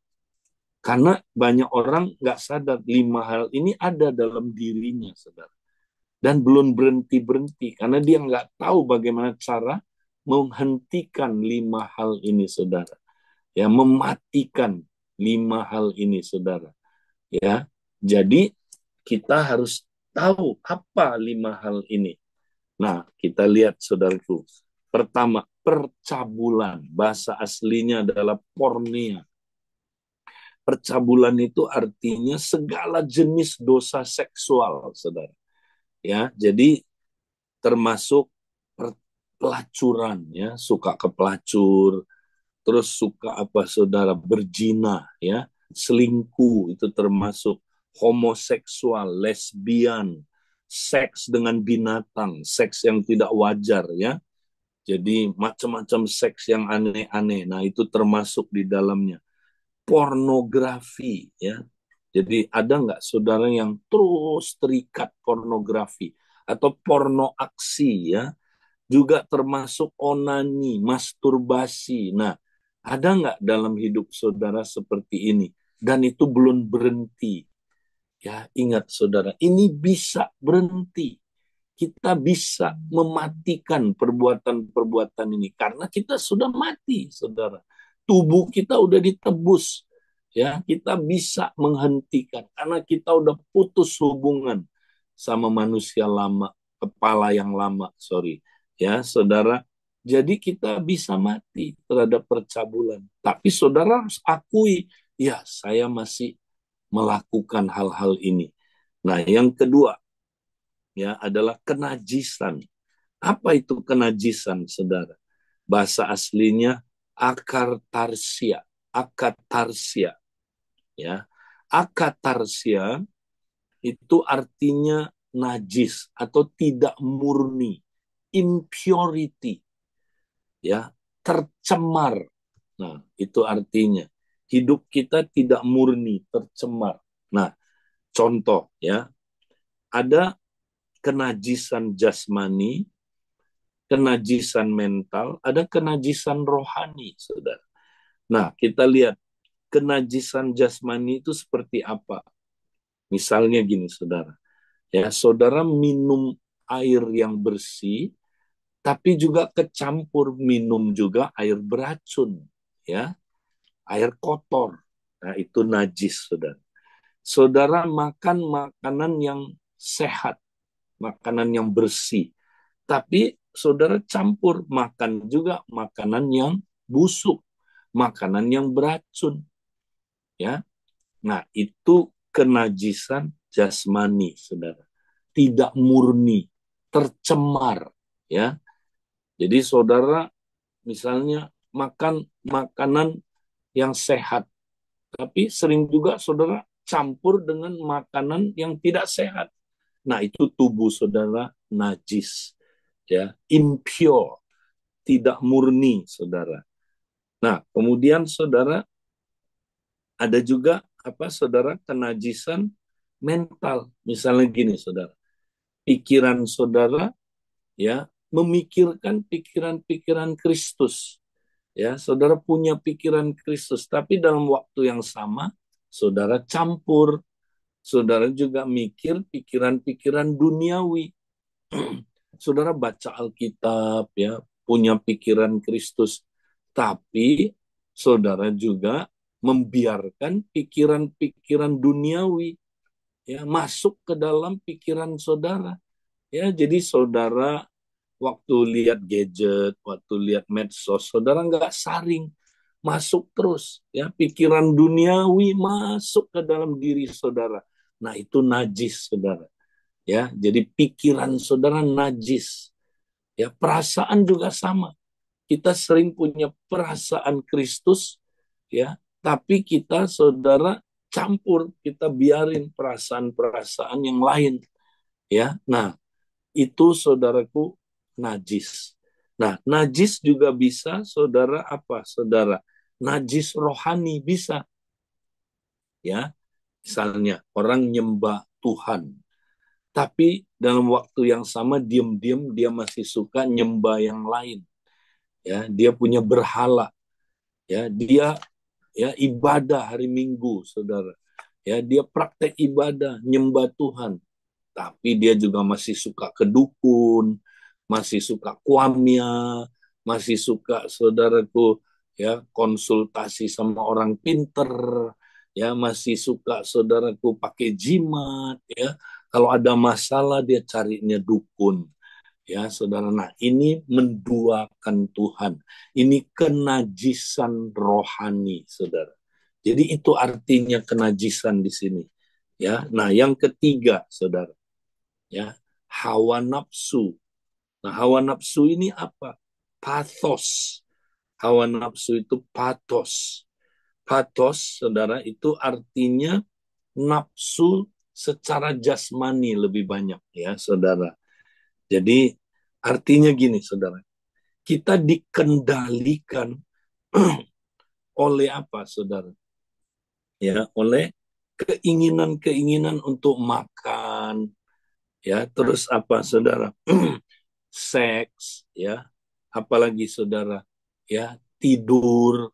karena banyak orang nggak sadar 5 hal ini ada dalam dirinya, saudara. Dan belum berhenti-berhenti karena dia nggak tahu bagaimana cara menghentikan 5 hal ini, saudara. Ya, mematikan 5 hal ini, saudara. Ya, jadi kita harus tahu apa 5 hal ini. Nah, kita lihat, saudaraku. Pertama, percabulan. Bahasa aslinya adalah porneia. Percabulan itu artinya segala jenis dosa seksual, saudara. Ya, jadi termasuk pelacuran, ya, suka ke pelacur, terus suka apa, saudara, berzina, ya, selingkuh, itu termasuk homoseksual, lesbian, seks dengan binatang, seks yang tidak wajar, ya. Jadi macam-macam seks yang aneh-aneh. Nah, itu termasuk di dalamnya. Pornografi, ya. Jadi ada nggak saudara yang terus terikat pornografi atau porno aksi, ya, juga termasuk onani, masturbasi. Nah, ada nggak dalam hidup saudara seperti ini? Dan itu belum berhenti. Ya, ingat saudara, ini bisa berhenti. Kita bisa mematikan perbuatan-perbuatan ini karena kita sudah mati, saudara. Tubuh kita udah ditebus. Ya, kita bisa menghentikan karena kita udah putus hubungan sama manusia lama, kepala yang lama, sorry. Ya, saudara. Jadi kita bisa mati terhadap percabulan. Tapi saudara harus akui, ya, saya masih melakukan hal-hal ini. Nah, yang kedua, ya, adalah kenajisan. Apa itu kenajisan, saudara? Bahasa aslinya akatarsia, akatarsia, ya. Akatarsia itu artinya najis atau tidak murni, impurity, ya, tercemar. Nah, itu artinya hidup kita tidak murni, tercemar. Nah, contoh ya, ada kenajisan jasmani, kenajisan mental, ada kenajisan rohani, saudara. Nah, kita lihat kenajisan jasmani itu seperti apa. Misalnya gini, saudara. Ya, saudara minum air yang bersih, tapi juga kecampur minum juga air beracun, ya, air kotor. Nah, itu najis, saudara. Saudara makan makanan yang sehat, makanan yang bersih, tapi saudara campur makan juga makanan yang busuk, makanan yang beracun, ya. Nah, itu kenajisan jasmani, saudara. Tidak murni, tercemar, ya. Jadi saudara misalnya makan makanan yang sehat, tapi sering juga saudara campur dengan makanan yang tidak sehat. Nah, itu tubuh saudara najis, ya, impure, tidak murni, saudara. Nah, kemudian saudara ada juga apa, saudara, kenajisan mental. Misalnya gini, saudara, pikiran saudara, ya, memikirkan pikiran-pikiran Kristus. Ya, saudara punya pikiran Kristus, tapi dalam waktu yang sama saudara campur, saudara juga mikir pikiran-pikiran duniawi. Saudara baca Alkitab, ya, punya pikiran Kristus, tapi saudara juga membiarkan pikiran-pikiran duniawi, ya, masuk ke dalam pikiran saudara. Ya, jadi saudara waktu lihat gadget, waktu lihat medsos, saudara nggak saring, masuk terus, ya, pikiran duniawi masuk ke dalam diri saudara. Nah, itu najis, saudara. Ya, jadi pikiran saudara najis. Ya, perasaan juga sama. Kita sering punya perasaan Kristus, ya, tapi kita saudara campur, kita biarin perasaan-perasaan yang lain, ya. Nah, itu saudaraku najis. Nah, najis juga bisa saudara apa? Saudara, najis rohani bisa, ya. Misalnya orang nyembah Tuhan, tapi dalam waktu yang sama diam-diam dia masih suka nyembah yang lain. Ya, dia punya berhala, ya, dia, ya, ibadah hari Minggu, saudara. Ya, dia praktek ibadah, nyembah Tuhan, tapi dia juga masih suka ke dukun, masih suka kuamnya, masih suka, saudaraku, ya, konsultasi sama orang pinter, ya, masih suka, saudaraku, pakai jimat, ya. Kalau ada masalah dia carinya dukun, ya, saudara. Nah, ini menduakan Tuhan. Ini kenajisan rohani, saudara. Jadi itu artinya kenajisan di sini. Ya, nah, yang ketiga, saudara, ya, hawa nafsu. Nah, hawa nafsu ini apa? Pathos. Hawa nafsu itu pathos. Pathos, saudara, itu artinya nafsu secara jasmani lebih banyak, ya, saudara. Jadi artinya gini, saudara, kita dikendalikan oleh apa, saudara? Ya, oleh keinginan-keinginan untuk makan, ya, terus apa, saudara? Seks, ya, apalagi, saudara, ya, tidur,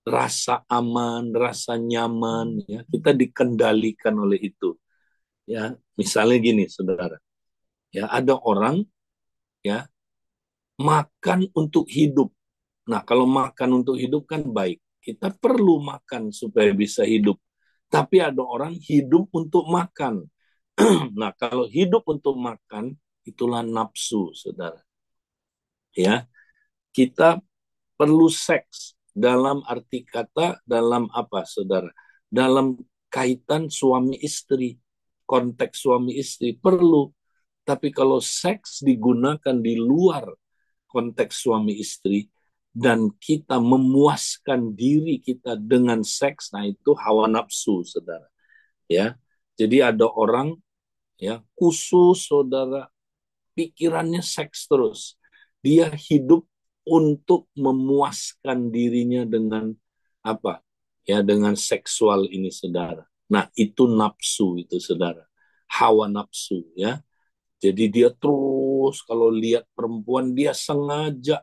rasa aman, rasa nyaman, ya, kita dikendalikan oleh itu. Ya, misalnya gini, saudara, ya, ada orang, ya, makan untuk hidup. Nah, kalau makan untuk hidup kan baik. Kita perlu makan supaya bisa hidup. Tapi ada orang hidup untuk makan. Nah, kalau hidup untuk makan, itulah nafsu, saudara. Ya, kita perlu seks dalam arti kata, dalam apa, saudara? Dalam kaitan suami istri, konteks suami istri perlu. Tapi kalau seks digunakan di luar konteks suami istri, dan kita memuaskan diri kita dengan seks, nah itu hawa nafsu, saudara. Ya, jadi ada orang ya khusus, saudara, pikirannya seks terus. Dia hidup untuk memuaskan dirinya dengan apa? Ya, dengan seksual ini, saudara. Nah, itu nafsu itu, saudara. Hawa nafsu, ya. Jadi dia terus kalau lihat perempuan dia sengaja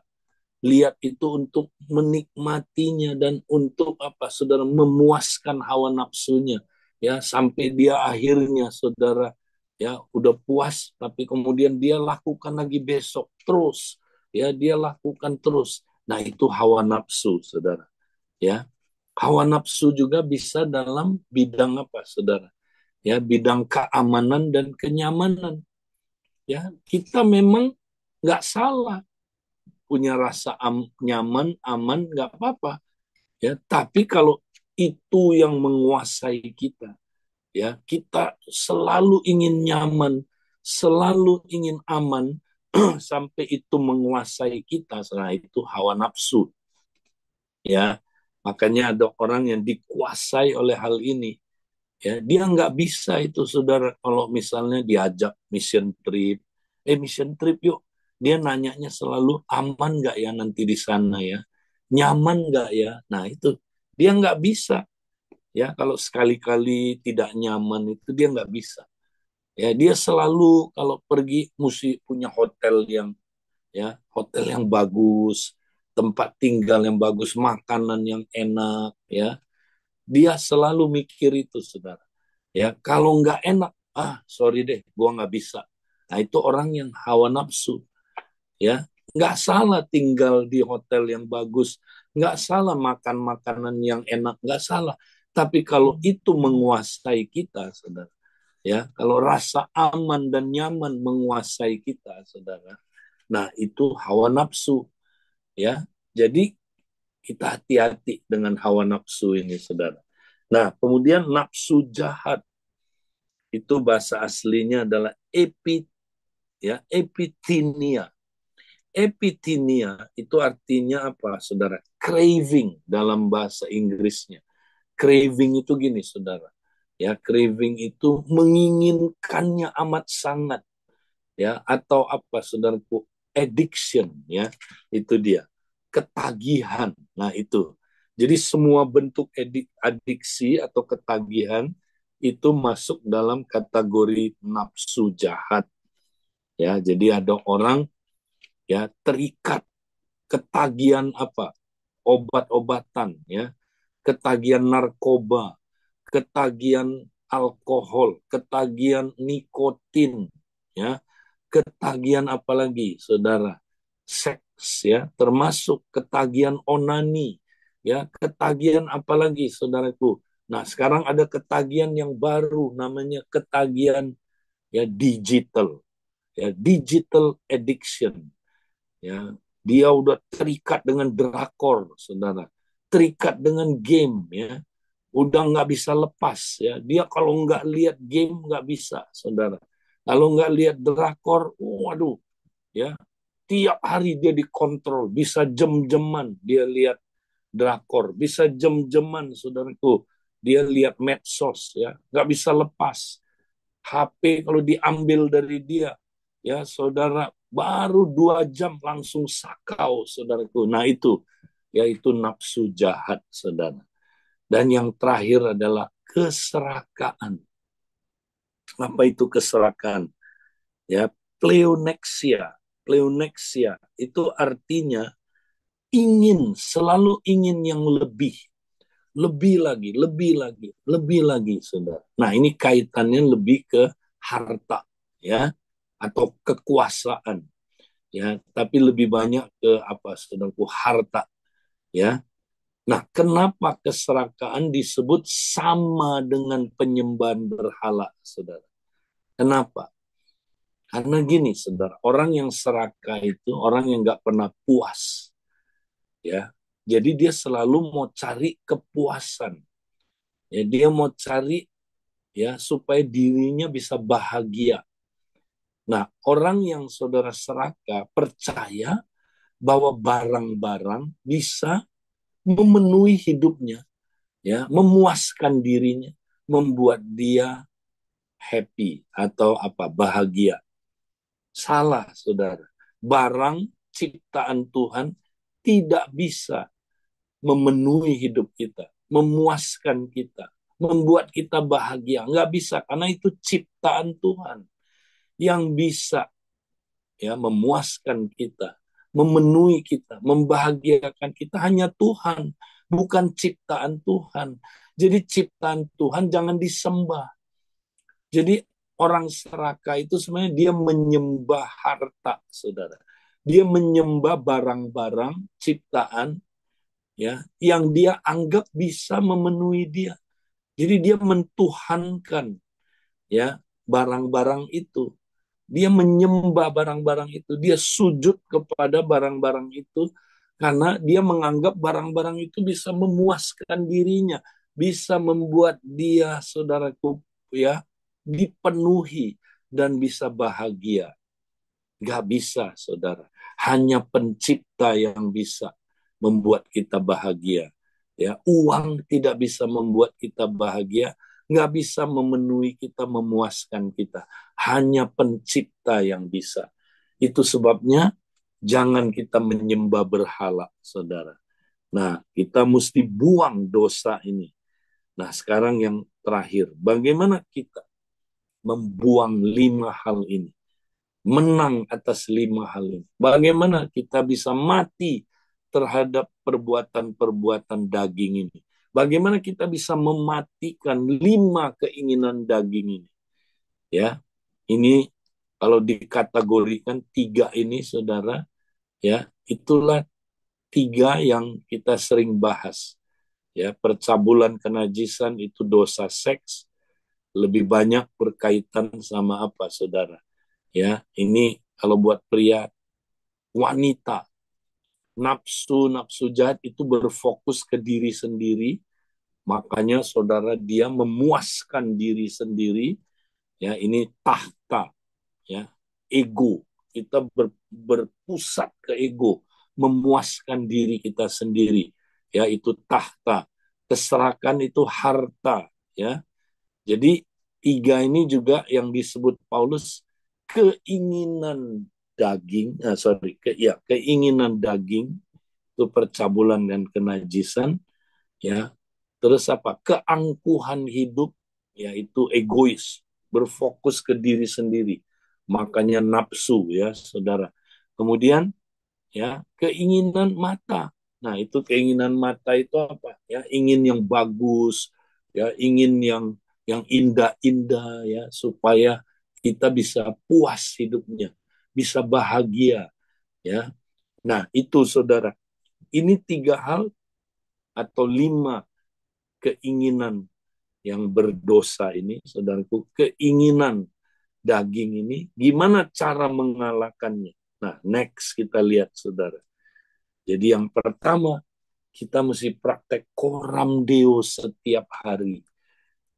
lihat itu untuk menikmatinya dan untuk apa, saudara, memuaskan hawa nafsunya, ya, sampai dia akhirnya, saudara, ya udah puas tapi kemudian dia lakukan lagi besok terus, ya dia lakukan terus. Nah itu hawa nafsu, saudara, ya. Hawa nafsu juga bisa dalam bidang apa, saudara, ya bidang keamanan dan kenyamanan. Ya kita memang nggak salah punya rasa nyaman, aman, nggak apa-apa. Ya, tapi kalau itu yang menguasai kita, ya kita selalu ingin nyaman, selalu ingin aman, sampai itu menguasai kita, nah itu hawa nafsu. Ya, makanya ada orang yang dikuasai oleh hal ini. Ya, dia nggak bisa itu, saudara, kalau misalnya diajak mission trip yuk, dia nanyanya selalu aman nggak ya nanti di sana ya, nyaman nggak ya, nah itu dia nggak bisa. Ya kalau sekali-kali tidak nyaman itu dia nggak bisa. Ya dia selalu kalau pergi mesti punya hotel yang, ya hotel yang bagus, tempat tinggal yang bagus, makanan yang enak, ya dia selalu mikir itu, saudara. Ya kalau nggak enak, sorry deh, gua nggak bisa. Nah itu orang yang hawa nafsu. Ya nggak salah tinggal di hotel yang bagus, nggak salah makan makanan yang enak, nggak salah. Tapi kalau itu menguasai kita, saudara, ya kalau rasa aman dan nyaman menguasai kita, saudara, nah itu hawa nafsu. Ya jadi kita hati-hati dengan hawa nafsu ini, saudara. Nah kemudian nafsu jahat itu bahasa aslinya adalah epitinia. Epitinia itu artinya apa, saudara? Craving dalam bahasa Inggrisnya. Craving itu gini, saudara. Ya, craving itu menginginkannya amat sangat, ya, atau apa, saudaraku? Addiction, ya. Itu dia. Ketagihan. Nah, itu. Jadi semua bentuk adiksi atau ketagihan itu masuk dalam kategori nafsu jahat. Ya, jadi ada orang ya terikat ketagihan apa? Obat-obatan, ya, ketagihan narkoba, ketagihan alkohol, ketagihan nikotin, ya, ketagihan apalagi, saudara? Seks, ya, termasuk ketagihan onani, ya, ketagihan apalagi, saudaraku? Nah, sekarang ada ketagihan yang baru namanya ketagihan ya digital, ya, digital addiction. Ya, dia udah terikat dengan drakor, saudara, terikat dengan game, ya, udah nggak bisa lepas, ya, dia kalau nggak lihat game nggak bisa, saudara, kalau nggak lihat drakor, waduh, ya, tiap hari dia dikontrol, bisa jam-jaman dia lihat drakor, bisa jam-jaman, saudaraku, dia lihat medsos, ya, nggak bisa lepas. HP kalau diambil dari dia, ya saudara, baru 2 jam langsung sakau, saudaraku. Nah itu, yaitu nafsu jahat, saudara. Dan yang terakhir adalah keserakaan. Apa itu keserakaan? Ya, pleonexia. Pleonexia itu artinya ingin, selalu ingin yang lebih, lebih lagi, lebih lagi, lebih lagi, saudara. Nah, ini kaitannya lebih ke harta, ya, atau kekuasaan, ya, tapi lebih banyak ke apa, saudaraku, harta, ya. Nah, kenapa keserakaan disebut sama dengan penyembahan berhala, saudara? Kenapa? Karena gini, saudara, orang yang serakah itu orang yang nggak pernah puas, ya. Jadi dia selalu mau cari kepuasan, ya, dia mau cari, ya, supaya dirinya bisa bahagia. Nah, orang yang saudara serakah percaya bahwa barang-barang bisa memenuhi hidupnya, ya, memuaskan dirinya, membuat dia happy atau bahagia. Salah, saudara. Barang ciptaan Tuhan tidak bisa memenuhi hidup kita, memuaskan kita, membuat kita bahagia. Nggak bisa, karena itu ciptaan Tuhan. Yang bisa ya memuaskan kita, memenuhi kita, membahagiakan kita hanya Tuhan, bukan ciptaan Tuhan. Jadi ciptaan Tuhan jangan disembah. Jadi orang serakah itu sebenarnya dia menyembah harta, saudara. Dia menyembah barang-barang ciptaan ya yang dia anggap bisa memenuhi dia. Jadi dia mentuhankan ya barang-barang itu. Dia menyembah barang-barang itu, dia sujud kepada barang-barang itu karena dia menganggap barang-barang itu bisa memuaskan dirinya, bisa membuat dia, saudaraku, ya, dipenuhi dan bisa bahagia. Gak bisa, saudara. Hanya pencipta yang bisa membuat kita bahagia. Ya, uang tidak bisa membuat kita bahagia, nggak bisa memenuhi kita, memuaskan kita. Hanya pencipta yang bisa. Itu sebabnya jangan kita menyembah berhala, saudara. Nah, kita mesti buang dosa ini. Nah, sekarang yang terakhir, bagaimana kita membuang 5 hal ini? Menang atas 5 hal ini. Bagaimana kita bisa mati terhadap perbuatan-perbuatan daging ini? Bagaimana kita bisa mematikan 5 keinginan daging ini? Ya, ini kalau dikategorikan 3 ini, saudara, ya itulah 3 yang kita sering bahas. Ya, percabulan, kenajisan itu dosa seks, lebih banyak berkaitan sama saudara? Ya, ini kalau buat pria, wanita, nafsu jahat itu berfokus ke diri sendiri, makanya saudara dia memuaskan diri sendiri, ya ini tahta, ya ego, kita berpusat ke ego, memuaskan diri kita sendiri, ya itu tahta, keserakan itu harta, ya. Jadi 3 ini juga yang disebut Paulus keinginan daging, keinginan daging itu percabulan dan kenajisan, ya. Terus keangkuhan hidup, yaitu egois, berfokus ke diri sendiri. Makanya nafsu, ya, saudara. Kemudian ya, keinginan mata. Nah, itu keinginan mata itu Ya, ingin yang bagus, ya, ingin yang indah-indah, ya, supaya kita bisa puas hidupnya, bisa bahagia, ya. Nah, itu saudara. Ini 3 hal atau 5 keinginan yang berdosa ini, saudaraku. Keinginan daging ini, gimana cara mengalahkannya? Nah, next kita lihat, saudara. Jadi yang pertama, kita mesti praktek coram Deo setiap hari.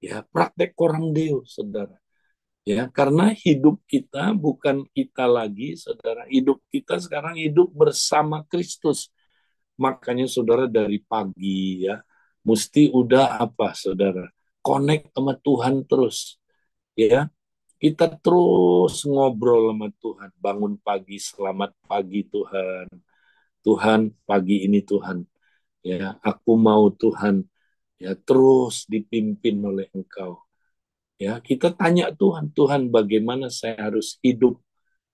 Ya, praktek coram Deo, saudara. Ya, karena hidup kita bukan kita lagi, saudara. Hidup kita sekarang hidup bersama Kristus. Makanya saudara dari pagi ya, mesti udah saudara? Connect sama Tuhan terus. Ya, kita terus ngobrol sama Tuhan. Bangun pagi, selamat pagi Tuhan. Tuhan, pagi ini Tuhan, ya aku mau Tuhan ya terus dipimpin oleh Engkau. Ya, kita tanya Tuhan, Tuhan bagaimana saya harus hidup?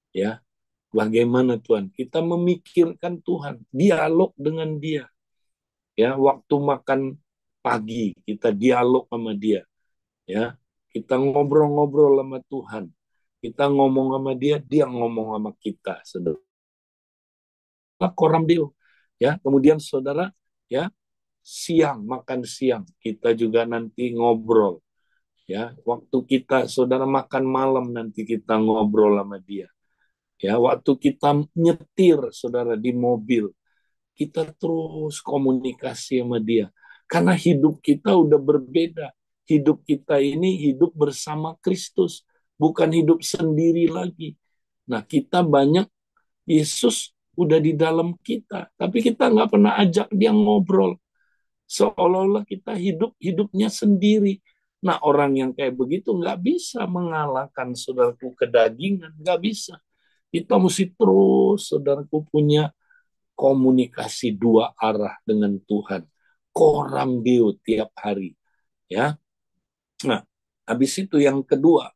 Ya, bagaimana Tuhan? Kita memikirkan Tuhan, dialog dengan Dia. Ya, waktu makan pagi kita dialog sama Dia. Ya, kita ngobrol-ngobrol sama Tuhan. Kita ngomong sama Dia, Dia ngomong sama kita. Saudara, koram dia. Ya, kemudian saudara, ya siang, makan siang, kita juga nanti ngobrol. Ya, waktu kita saudara makan malam nanti kita ngobrol sama dia. Ya, waktu kita nyetir saudara di mobil, kita terus komunikasi sama dia. Karena hidup kita udah berbeda. Hidup kita ini hidup bersama Kristus, bukan hidup sendiri lagi. Nah, kita banyak Yesus udah di dalam kita, tapi kita nggak pernah ajak dia ngobrol. Seolah-olah kita hidupnya sendiri. Nah, orang yang kayak begitu nggak bisa mengalahkan saudaraku kedagingan, nggak bisa. Kita mesti terus, saudaraku, punya komunikasi dua arah dengan Tuhan. Koram Deo tiap hari. Ya. Nah, habis itu yang kedua,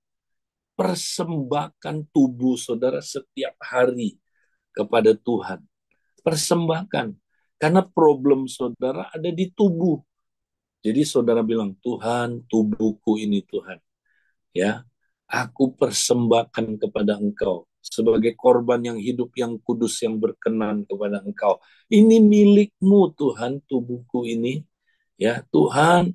persembahkan tubuh saudara setiap hari kepada Tuhan. Persembahkan. Karena problem saudara ada di tubuh. Jadi saudara bilang, Tuhan, tubuhku ini Tuhan. Ya, aku persembahkan kepada Engkau sebagai korban yang hidup, yang kudus, yang berkenan kepada Engkau. Ini milikmu Tuhan, tubuhku ini. Ya, Tuhan,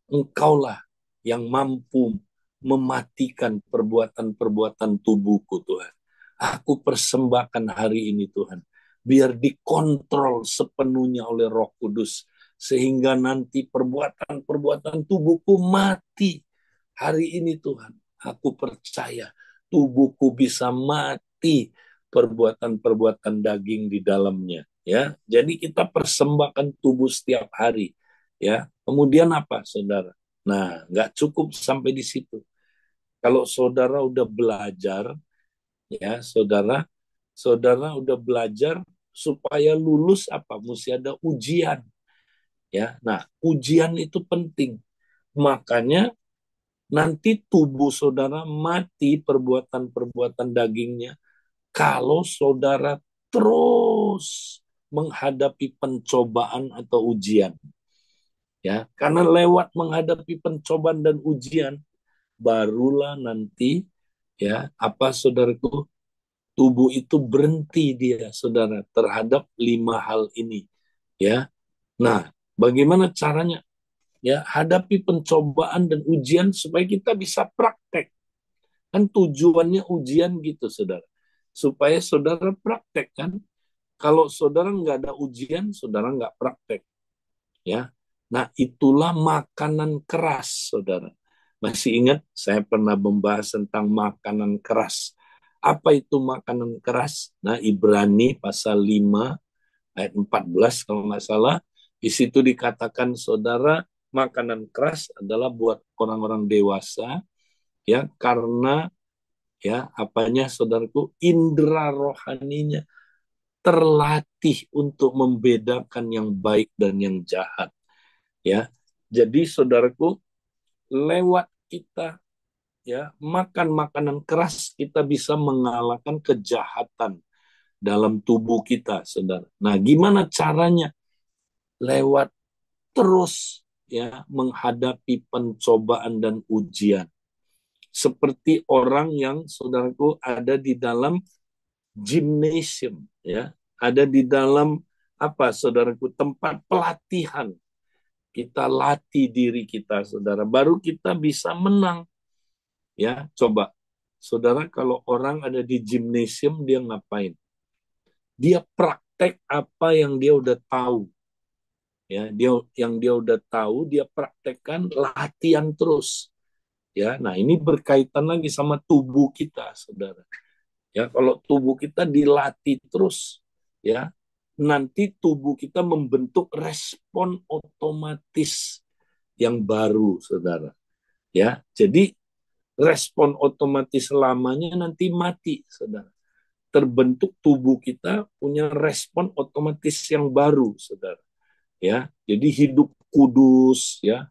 Engkaulah yang mampu mematikan perbuatan-perbuatan tubuhku Tuhan. Aku persembahkan hari ini Tuhan. Biar dikontrol sepenuhnya oleh Roh Kudus. Sehingga nanti perbuatan-perbuatan tubuhku mati. Hari ini Tuhan, aku percaya tubuhku bisa mati perbuatan-perbuatan daging di dalamnya. Ya, jadi kita persembahkan tubuh setiap hari. Ya, kemudian apa, saudara? Nah, nggak cukup sampai di situ. Kalau saudara udah belajar, ya, saudara udah belajar supaya lulus apa? Mesti ada ujian, ya. Nah, ujian itu penting. Makanya nanti tubuh saudara mati perbuatan-perbuatan dagingnya kalau saudara terus menghadapi pencobaan atau ujian. Ya, karena lewat menghadapi pencobaan dan ujian barulah nanti ya apa saudaraku tubuh itu berhenti dia saudara terhadap 5 hal ini ya. Nah, bagaimana caranya? Ya, hadapi pencobaan dan ujian supaya kita bisa praktek. Kan tujuannya ujian gitu, saudara. Supaya saudara praktek kan. Kalau saudara nggak ada ujian, saudara nggak praktek. Ya, nah itulah makanan keras, saudara. Masih ingat saya pernah membahas tentang makanan keras. Apa itu makanan keras? Nah, Ibrani pasal 5 ayat 14 kalau nggak salah. Di situ dikatakan, saudara, makanan keras adalah buat orang-orang dewasa, ya, karena ya apanya saudaraku indera rohaninya terlatih untuk membedakan yang baik dan yang jahat, ya. Jadi saudaraku, lewat kita ya makan makanan keras kita bisa mengalahkan kejahatan dalam tubuh kita, saudara. Nah, gimana caranya? Lewat terus ya menghadapi pencobaan dan ujian. Seperti orang yang saudaraku ada di dalam gymnasium ya, ada di dalam apa saudaraku tempat pelatihan. Kita latih diri kita, saudara, baru kita bisa menang. Ya, coba saudara, kalau orang ada di gymnasium dia ngapain? Dia praktek apa yang dia udah tahu. Ya, dia udah tahu dia praktekkan latihan terus. Ya, nah ini berkaitan lagi sama tubuh kita, saudara. Ya, kalau tubuh kita dilatih terus, ya, nanti tubuh kita membentuk respon otomatis yang baru, saudara. Ya, jadi respon otomatis lamanya nanti mati, saudara. Terbentuk tubuh kita punya respon otomatis yang baru, saudara. Ya, jadi hidup kudus, ya,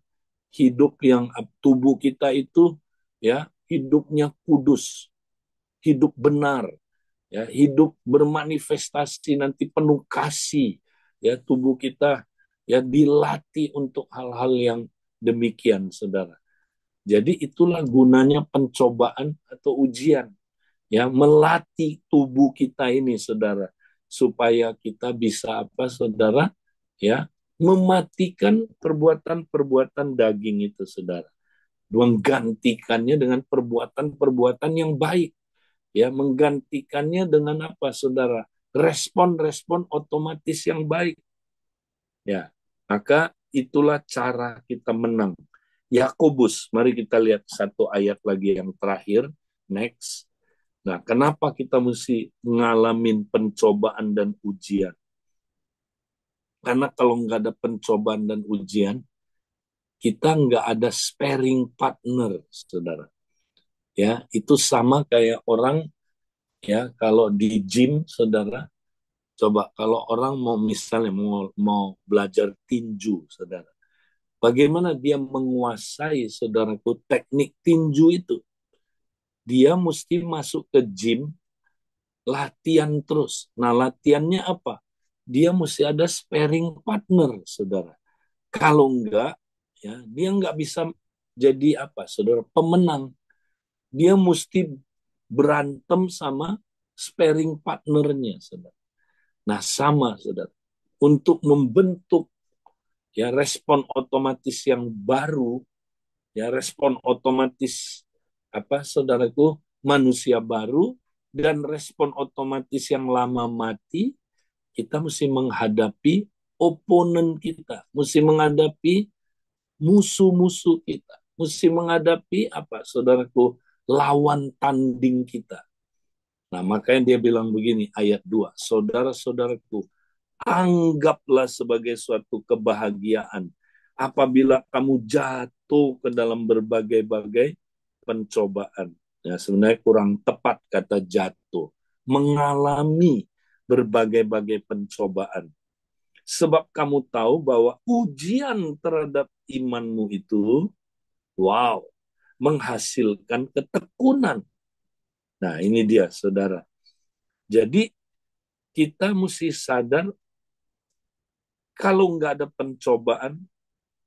hidup yang tubuh kita itu, ya, hidupnya kudus, hidup benar, ya, hidup bermanifestasi nanti penuh kasih, ya, tubuh kita ya dilatih untuk hal-hal yang demikian, saudara. Jadi itulah gunanya pencobaan atau ujian, ya, melatih tubuh kita ini, saudara, supaya kita bisa apa, saudara, ya, mematikan perbuatan-perbuatan daging itu, saudara, menggantikannya dengan perbuatan-perbuatan yang baik, ya, menggantikannya dengan apa, saudara, respon-respon otomatis yang baik, ya. Maka itulah cara kita menang. Yakobus, mari kita lihat satu ayat lagi yang terakhir, next. Nah, kenapa kita mesti ngalamin pencobaan dan ujian? Karena kalau nggak ada pencobaan dan ujian, kita nggak ada sparing partner, saudara. Ya, itu sama kayak orang, ya, kalau di gym, saudara. Coba kalau orang mau misalnya mau belajar tinju, saudara. Bagaimana dia menguasai, saudaraku, teknik tinju itu? Dia mesti masuk ke gym, latihan terus. Nah, latihannya apa? Dia mesti ada sparing partner, saudara. Kalau enggak, ya, dia enggak bisa jadi apa, saudara, pemenang. Dia mesti berantem sama sparing partnernya, saudara. Nah, sama, saudara. Untuk membentuk, ya, respon otomatis yang baru, ya, respon otomatis apa, saudaraku, manusia baru, dan respon otomatis yang lama mati, kita mesti menghadapi oponen kita, mesti menghadapi musuh-musuh kita, mesti menghadapi apa, saudaraku, lawan tanding kita. Nah, makanya dia bilang begini, ayat 2, saudara-saudaraku, anggaplah sebagai suatu kebahagiaan apabila kamu jatuh ke dalam berbagai-bagai pencobaan. Ya, sebenarnya kurang tepat kata jatuh. Mengalami berbagai-bagai pencobaan. Sebab kamu tahu bahwa ujian terhadap imanmu itu, wow, menghasilkan ketekunan. Nah, ini dia, saudara. Jadi, kita mesti sadar kalau nggak ada pencobaan,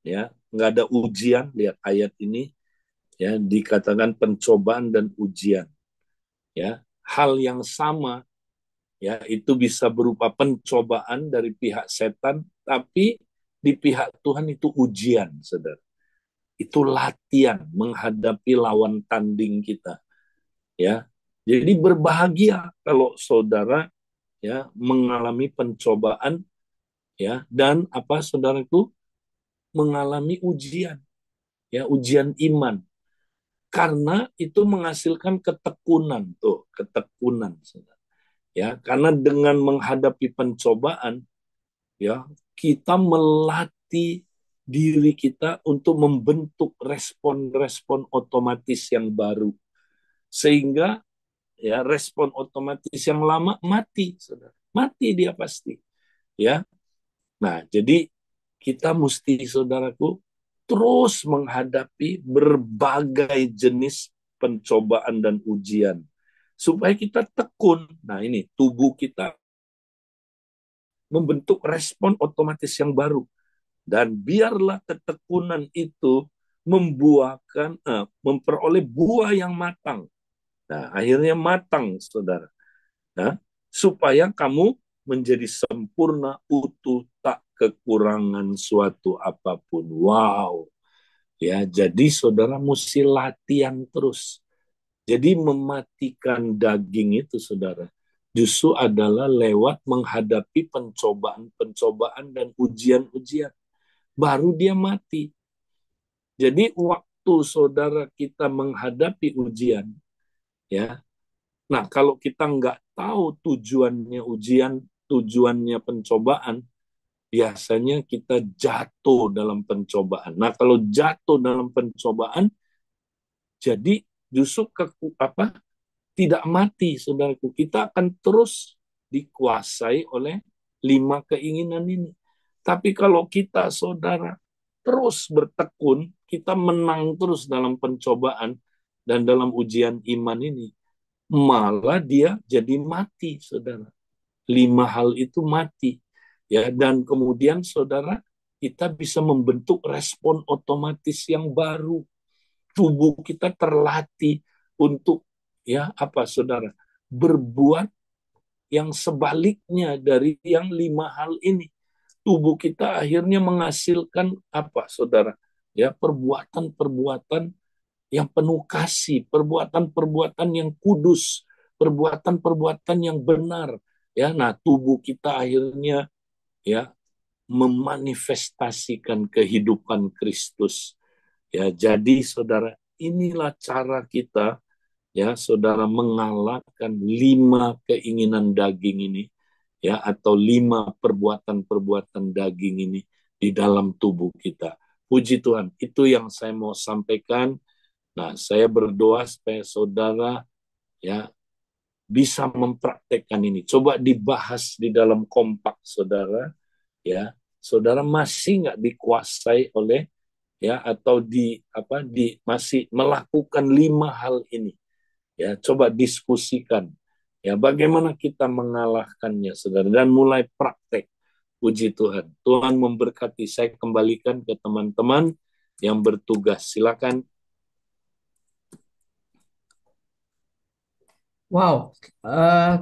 ya, nggak ada ujian, lihat ayat ini, ya, dikatakan pencobaan dan ujian, ya, hal yang sama, ya, itu bisa berupa pencobaan dari pihak setan, tapi di pihak Tuhan itu ujian, saudara. Itu latihan menghadapi lawan tanding kita, ya. Jadi berbahagia kalau saudara, ya, mengalami pencobaan, ya, dan apa, saudaraku, mengalami ujian, ya, ujian iman, karena itu menghasilkan ketekunan, tuh, ketekunan, saudara. Ya, karena dengan menghadapi pencobaan, ya, kita melatih diri kita untuk membentuk respon-respon otomatis yang baru, sehingga, ya, respon otomatis yang lama mati, saudara. Mati dia pasti, ya. Nah, jadi kita mesti, saudaraku, terus menghadapi berbagai jenis pencobaan dan ujian supaya kita tekun. Nah, ini tubuh kita membentuk respon otomatis yang baru, dan biarlah ketekunan itu memperoleh buah yang matang. Nah, akhirnya matang, saudara. Nah, supaya kamu menjadi sempurna, utuh, tak kekurangan suatu apapun. Wow. Ya, jadi saudara mesti latihan terus. Jadi mematikan daging itu, saudara, justru adalah lewat menghadapi pencobaan-pencobaan dan ujian-ujian. Baru dia mati. Jadi waktu saudara kita menghadapi ujian, ya. Nah, kalau kita nggak tahu tujuannya ujian, tujuannya pencobaan, biasanya kita jatuh dalam pencobaan. Nah, kalau jatuh dalam pencobaan, jadi justru tidak mati, saudaraku. Kita akan terus dikuasai oleh 5 keinginan ini. Tapi kalau kita, saudara, terus bertekun, kita menang terus dalam pencobaan dan dalam ujian iman ini, malah dia jadi mati, saudara. 5 hal itu mati, ya. Dan kemudian, saudara, kita bisa membentuk respon otomatis yang baru. Tubuh kita terlatih untuk, ya, apa, saudara, berbuat yang sebaliknya dari yang 5 hal ini. Tubuh kita akhirnya menghasilkan apa, saudara, ya, perbuatan-perbuatan yang penuh kasih, perbuatan-perbuatan yang kudus, perbuatan-perbuatan yang benar, ya. Nah, tubuh kita akhirnya, ya, memanifestasikan kehidupan Kristus, ya. Jadi, saudara, inilah cara kita ya saudara mengalahkan 5 keinginan daging ini, ya, atau 5 perbuatan-perbuatan daging ini di dalam tubuh kita. Puji Tuhan, itu yang saya mau sampaikan. Nah, saya berdoa supaya saudara, ya, bisa mempraktekkan ini. Coba dibahas di dalam kompak saudara, ya. Saudara masih nggak dikuasai oleh, ya, atau masih melakukan 5 hal ini, ya. Coba diskusikan, ya, bagaimana kita mengalahkannya, saudara, dan mulai praktek. Puji Tuhan. Tuhan memberkati. Saya kembalikan ke teman-teman yang bertugas. Silakan. Wow,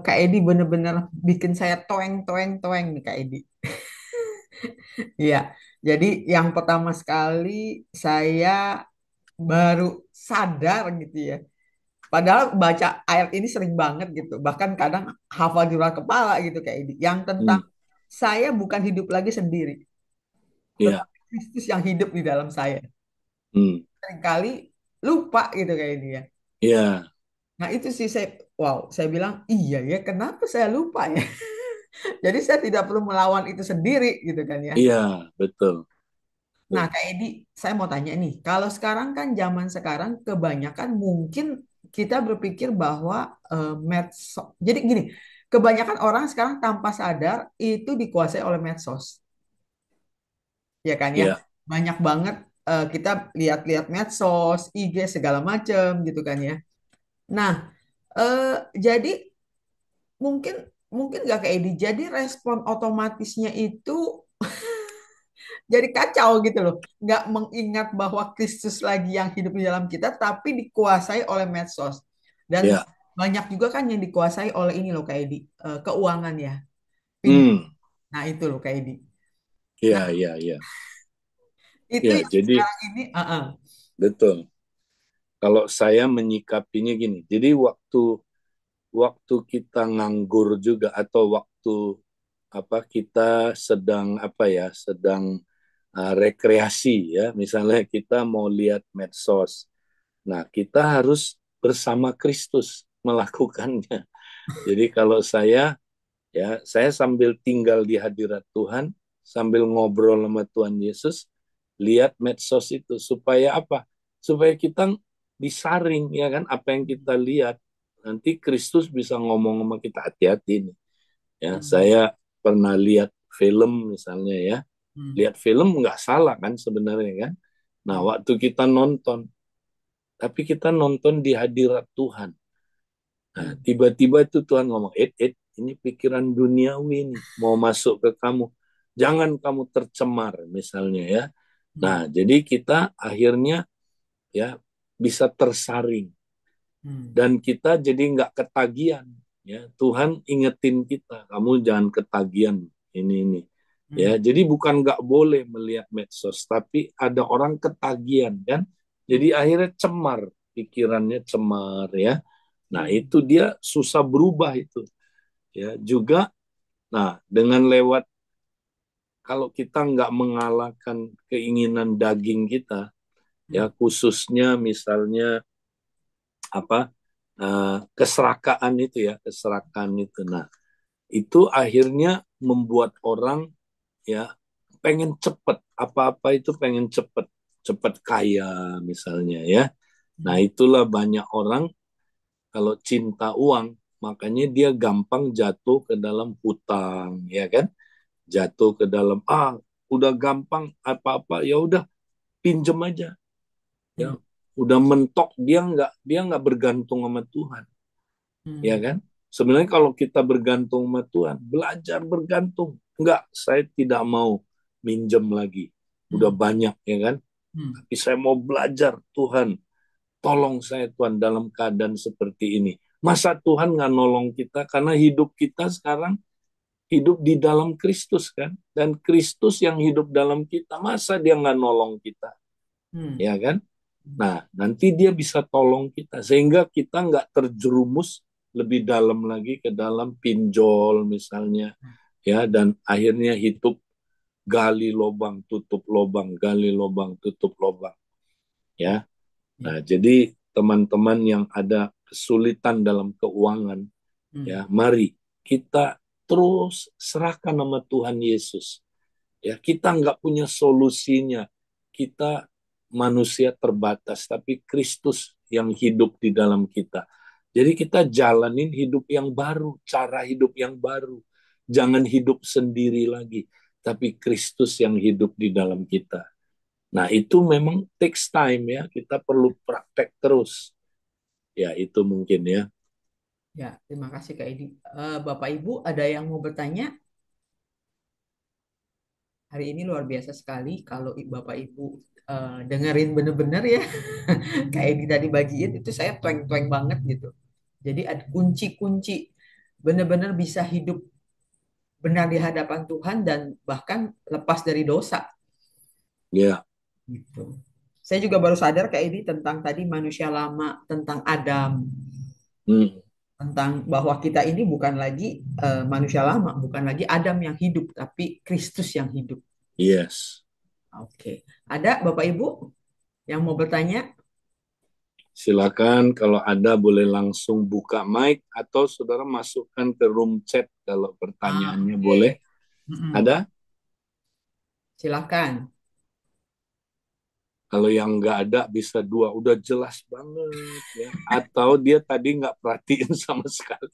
Kak Edi bener-bener bikin saya toeng toeng toeng nih Kak Edi. Iya, jadi yang pertama sekali saya baru sadar gitu ya. Padahal baca ayat ini sering banget gitu. Bahkan kadang hafal di luar kepala gitu Kak Edi. Yang tentang Hmm, saya bukan hidup lagi sendiri, ya, tetapi Kristus yang hidup di dalam saya. hmm, Seringkali lupa gitu Kak Edi ya. ya, Nah itu sih saya, wow, saya bilang iya ya, kenapa saya lupa ya? Jadi saya tidak perlu melawan itu sendiri gitu kan ya. iya, betul. Nah, Betul. Kak Edi, saya mau tanya nih, kalau sekarang kan zaman sekarang kebanyakan mungkin kita berpikir bahwa medsos. Jadi gini, kebanyakan orang sekarang tanpa sadar itu dikuasai oleh medsos, ya kan ya. Ya, Banyak banget kita lihat-lihat medsos, IG segala macam gitu kan ya. Nah, eh, jadi mungkin mungkin nggak Kak Edi, jadi respon otomatisnya itu jadi kacau gitu loh. Nggak mengingat bahwa Kristus lagi yang hidup di dalam kita, tapi dikuasai oleh medsos. Dan ya, banyak juga kan yang dikuasai oleh ini loh kayak di keuangan ya, pinjol. hmm, Nah itu loh kayak di. Nah ya, ya, ya, itu ya. yang Jadi sekarang ini, betul. Kalau saya menyikapinya gini, jadi waktu waktu kita nganggur juga, atau waktu kita sedang sedang rekreasi, ya, misalnya kita mau lihat medsos. Nah, kita harus bersama Kristus melakukannya. Jadi kalau saya sambil tinggal di hadirat Tuhan, sambil ngobrol sama Tuhan Yesus, lihat medsos itu supaya apa? Supaya kita disaring, ya kan, apa yang kita lihat. Nanti Kristus bisa ngomong sama kita, hati-hati nih. Ya, hmm, saya pernah lihat film misalnya, ya. hmm, Lihat film nggak salah kan sebenarnya kan. Nah, hmm, waktu kita nonton, tapi kita nonton di hadirat Tuhan. Nah, hmm, tiba-tiba itu Tuhan ngomong, ini pikiran duniawi nih, mau masuk ke kamu. Jangan kamu tercemar, misalnya, ya. hmm, Nah, jadi kita akhirnya, ya, bisa tersaring. hmm, Dan kita jadi nggak ketagihan. Ya, Tuhan ingetin kita, kamu jangan ketagihan ini. hmm, Ya, jadi bukan nggak boleh melihat medsos, tapi ada orang ketagihan kan. hmm, Jadi akhirnya cemar, pikirannya cemar, ya. Nah, hmm, itu dia susah berubah itu. Ya, juga, nah, dengan lewat, kalau kita nggak mengalahkan keinginan daging kita, hmm, ya, khususnya misalnya keserakaan itu, ya, keserakaan itu. Nah, itu akhirnya membuat orang, ya, pengen cepet, apa-apa itu pengen cepet, cepet kaya misalnya, ya. Nah, hmm, itulah banyak orang kalau cinta uang, makanya dia gampang jatuh ke dalam hutang, ya kan? Jatuh ke dalam, udah gampang apa-apa, ya udah pinjem aja, ya. hmm, Udah mentok, dia nggak bergantung sama Tuhan, ya hmm, kan? Sebenarnya kalau kita bergantung sama Tuhan, belajar bergantung. Enggak, saya tidak mau minjem lagi. Udah hmm, banyak, ya kan? hmm, Tapi saya mau belajar, Tuhan. Tolong saya, Tuhan, dalam keadaan seperti ini. Masa Tuhan nggak nolong kita? Karena hidup kita sekarang hidup di dalam Kristus, kan? Dan Kristus yang hidup dalam kita, masa dia nggak nolong kita? hmm, Ya kan? Nah, nanti dia bisa tolong kita. Sehingga kita nggak terjerumus lebih dalam lagi ke dalam pinjol misalnya. Ya, dan akhirnya hidup gali lobang, tutup lobang, gali lobang, tutup lobang. hmm, Ya, hmm, nah, jadi teman-teman yang ada kesulitan dalam keuangan, Hmm. ya, mari kita terus serahkan nama Tuhan Yesus. Ya, kita nggak punya solusinya. Kita manusia terbatas, tapi Kristus yang hidup di dalam kita. Jadi kita jalanin hidup yang baru, cara hidup yang baru. Jangan hidup sendiri lagi, tapi Kristus yang hidup di dalam kita. Nah, itu memang takes time ya. Kita perlu praktek terus. Ya, itu mungkin ya. Ya, terima kasih Kak Edi. Bapak Ibu, ada yang mau bertanya? Hari ini luar biasa sekali kalau Bapak Ibu dengerin bener-bener ya. Kak Edi tadi bagiin itu saya tueng-tueng banget gitu. Jadi ada kunci-kunci benar-benar bisa hidup benar di hadapan Tuhan dan bahkan lepas dari dosa Ya. gitu. Saya juga baru sadar Kak Edi tentang tadi manusia lama, tentang Adam, Hmm. tentang bahwa kita ini bukan lagi manusia lama, bukan lagi Adam yang hidup, tapi Kristus yang hidup. Yes. Oke. Ada Bapak Ibu yang mau bertanya? Silakan kalau ada boleh langsung buka mic atau saudara masukkan ke room chat kalau pertanyaannya boleh. Oke. Mm-mm. Ada? Silakan. Kalau yang nggak ada bisa dua, udah jelas banget ya. Atau dia tadi nggak perhatiin sama sekali.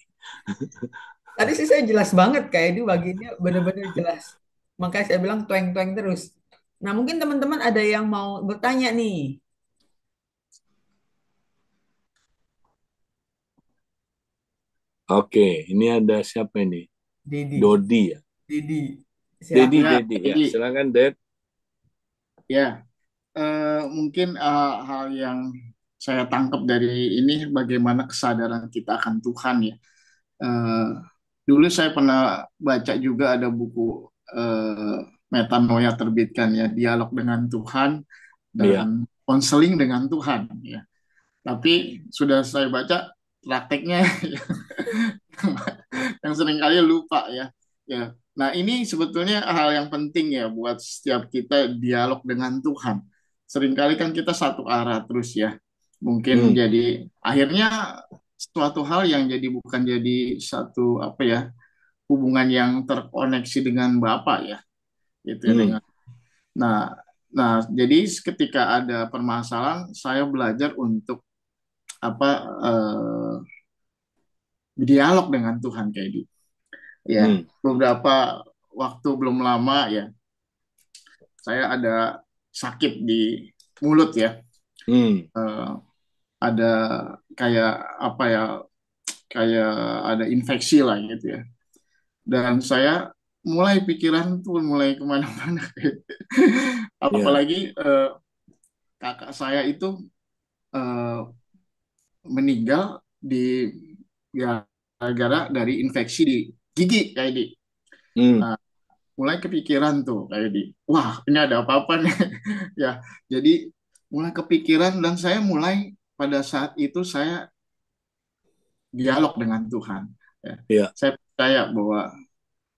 Tadi sih saya jelas banget kayak ini bagiannya benar-benar jelas. Makanya saya bilang tueng-tueng terus. Nah, mungkin teman-teman ada yang mau bertanya nih, Oke, ini ada siapa ini? Didi. Dodi ya. Didi, Dedi, silakan. Ya, Dedi ya. jadi Silakan, Ded. ya mungkin hal yang saya tangkap dari ini bagaimana kesadaran kita akan Tuhan ya. Eh, Dulu saya pernah baca juga ada buku eh, Metanoia terbitkan ya, dialog dengan Tuhan dan Iya. konseling dengan Tuhan ya. Tapi sudah saya baca prakteknya yang seringkali lupa ya. Ya. Nah, ini sebetulnya hal yang penting ya buat setiap kita dialog dengan Tuhan. Seringkali kan kita satu arah terus ya. Mungkin Hmm. jadi akhirnya suatu hal yang jadi bukan jadi satu apa ya, hubungan yang terkoneksi dengan Bapak ya, gitu ya Hmm. dengan. Nah, nah jadi ketika ada permasalahan saya belajar untuk apa dialog dengan Tuhan kayak gitu. Ya, Hmm. beberapa waktu belum lama ya, saya ada sakit di mulut ya. Hmm. Eh, ada kayak apa ya, kayak ada infeksi lah gitu ya. Dan saya mulai pikiran tuh mulai kemana-mana. Ya. Apalagi kakak saya itu eh, meninggal di ya gara-gara dari infeksi di gigi kayak di. Hmm. Nah, mulai kepikiran tuh kayak di, wah ini ada apa-apa nih ya. Jadi mulai kepikiran dan saya mulai pada saat itu saya dialog dengan Tuhan ya. Ya. Saya percaya bahwa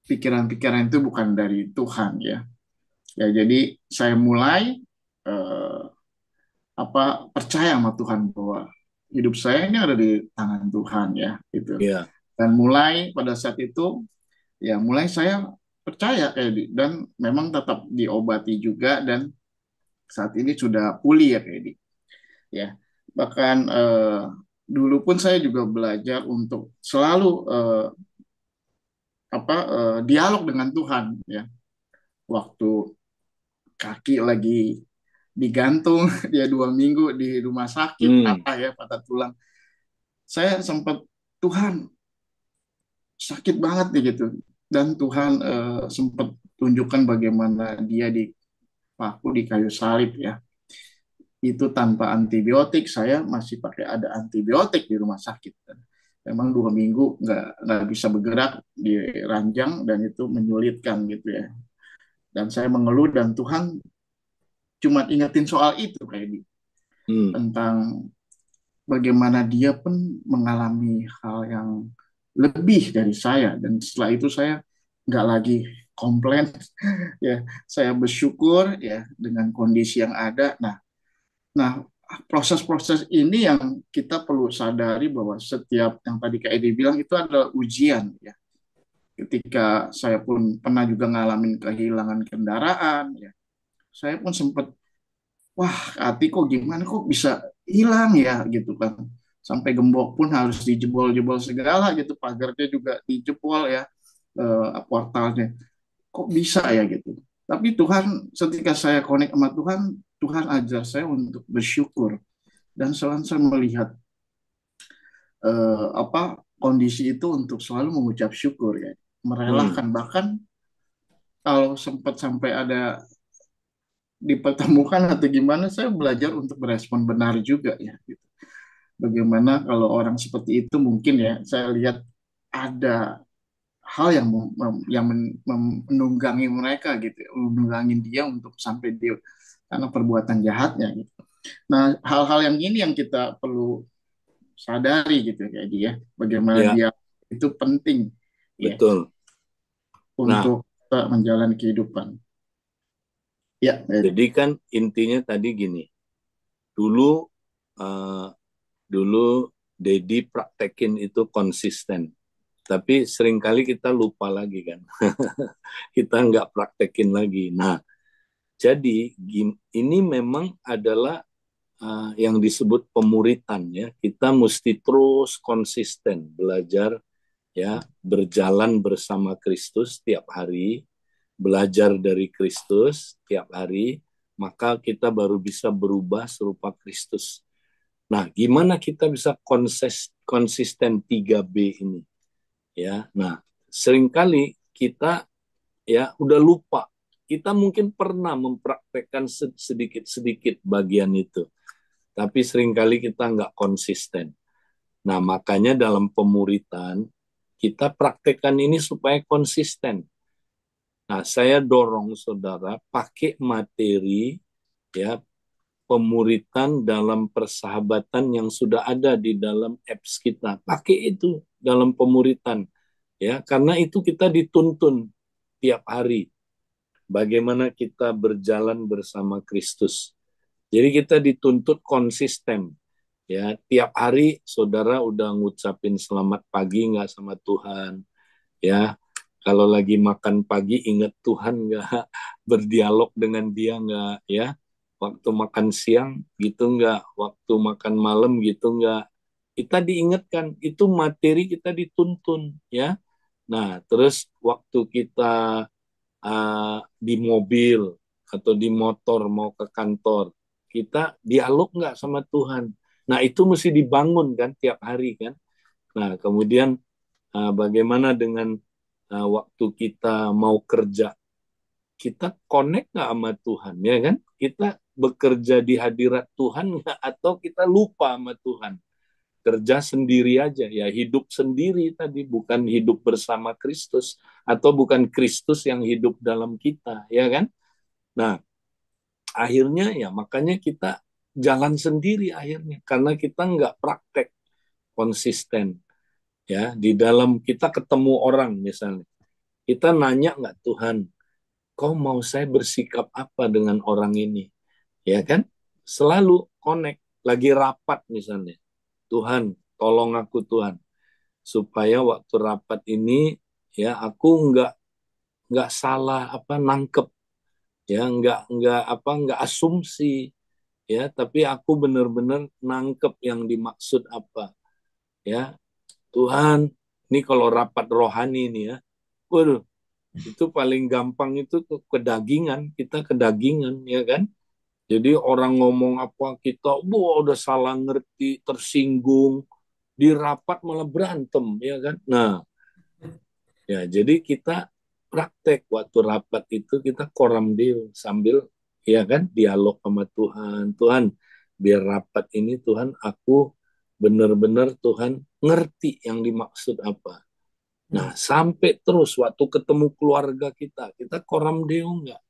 pikiran-pikiran itu bukan dari Tuhan ya. Ya jadi saya mulai eh, percaya sama Tuhan bahwa hidup saya ini ada di tangan Tuhan ya gitu. Ya. Dan mulai pada saat itu ya mulai saya percaya kayak dan memang tetap diobati juga dan saat ini sudah pulih ya kayak ya. Bahkan dulu pun saya juga belajar untuk selalu dialog dengan Tuhan ya. Waktu kaki lagi digantung dia 2 minggu di rumah sakit Hmm. patah ya, patah tulang, saya sempat, Tuhan sakit banget nih gitu, dan Tuhan sempat tunjukkan bagaimana dia dipaku di kayu salib ya, itu tanpa antibiotik, saya masih pakai ada antibiotik di rumah sakit. Memang 2 minggu nggak bisa bergerak di ranjang dan itu menyulitkan gitu ya. Dan saya mengeluh dan Tuhan cuma ingetin soal itu kayak Hmm. tentang bagaimana dia pun mengalami hal yang lebih dari saya dan setelah itu saya nggak lagi komplain ya, saya bersyukur ya dengan kondisi yang ada. Nah, proses-proses ini yang kita perlu sadari bahwa setiap yang tadi Kak Edi bilang itu adalah ujian ya. Ketika saya pun pernah juga ngalamin kehilangan kendaraan ya. Saya pun sempat, wah hati kok gimana kok bisa hilang ya gitu kan. Sampai gembok pun harus dijebol-jebol segala gitu, pagarnya juga dijebol ya, portalnya. Kok bisa ya gitu. Tapi Tuhan, ketika saya connect sama Tuhan, Tuhan ajar saya untuk bersyukur. Dan selalu saya melihat kondisi itu untuk selalu mengucap syukur ya, Hmm. merelakan. Bahkan kalau sempat sampai ada dipertemukan atau gimana, saya belajar untuk berespon benar juga ya gitu. Bagaimana kalau orang seperti itu mungkin ya, saya lihat ada hal yang menunggangi mereka gitu ya, menunggangi dia untuk sampai dia karena perbuatan jahatnya gitu. Nah, hal-hal yang ini yang kita perlu sadari gitu ya dia, bagaimana Ya, dia itu penting ya betul. Nah, untuk menjalani kehidupan. Ya, jadi kan intinya tadi gini, dulu eh, dulu Dedi praktekin itu konsisten, tapi seringkali kita lupa lagi kan, kita nggak praktekin lagi. Nah, jadi ini memang adalah yang disebut pemuritan ya. Kita mesti terus konsisten belajar ya, berjalan bersama Kristus tiap hari, belajar dari Kristus tiap hari, maka kita baru bisa berubah serupa Kristus. Nah, gimana kita bisa konsisten 3B ini? Ya, nah, seringkali kita ya udah lupa. Kita mungkin pernah mempraktekkan sedikit-sedikit bagian itu, tapi seringkali kita nggak konsisten. Nah, makanya dalam pemuritan, kita praktekkan ini supaya konsisten. Nah, saya dorong saudara pakai materi ya, pemuritan dalam persahabatan yang sudah ada di dalam apps kita. Pakai itu dalam pemuritan ya, karena itu kita dituntun tiap hari bagaimana kita berjalan bersama Kristus. Jadi kita dituntut konsisten ya, tiap hari saudara udah ngucapin selamat pagi nggak sama Tuhan ya, kalau lagi makan pagi ingat Tuhan nggak, berdialog dengan dia nggak ya, waktu makan siang gitu nggak, waktu makan malam gitu nggak, kita diingatkan, itu materi kita dituntun ya. Nah terus waktu kita di mobil atau di motor mau ke kantor, kita dialog nggak sama Tuhan. Nah itu mesti dibangun kan tiap hari kan. Nah kemudian bagaimana dengan waktu kita mau kerja, kita connect nggak sama Tuhan ya kan? Kita bekerja di hadirat Tuhan nggak, atau kita lupa sama Tuhan? Kerja sendiri aja ya, hidup sendiri tadi, bukan hidup bersama Kristus, atau bukan Kristus yang hidup dalam kita ya kan. Nah akhirnya ya makanya kita jalan sendiri akhirnya, karena kita nggak praktek konsisten ya. Di dalam kita ketemu orang misalnya, kita nanya nggak, Tuhan kau mau saya bersikap apa dengan orang ini ya kan. Selalu connect, lagi rapat misalnya, Tuhan tolong aku Tuhan, supaya waktu rapat ini ya aku nggak salah apa nangkep ya, nggak asumsi ya, tapi aku benar-benar nangkep yang dimaksud apa ya. Tuhan, ini kalau rapat rohani nih ya, waduh, itu paling gampang itu kedagingan, kita kedagingan ya kan. Jadi orang ngomong apa kita, wah udah salah ngerti, tersinggung, di rapat malah berantem ya kan. Nah, ya jadi kita praktek waktu rapat itu, kita koram deo sambil ya kan dialog sama Tuhan. Tuhan, biar rapat ini Tuhan aku benar-benar Tuhan ngerti yang dimaksud apa. Nah, sampai terus waktu ketemu keluarga kita koram deo enggak?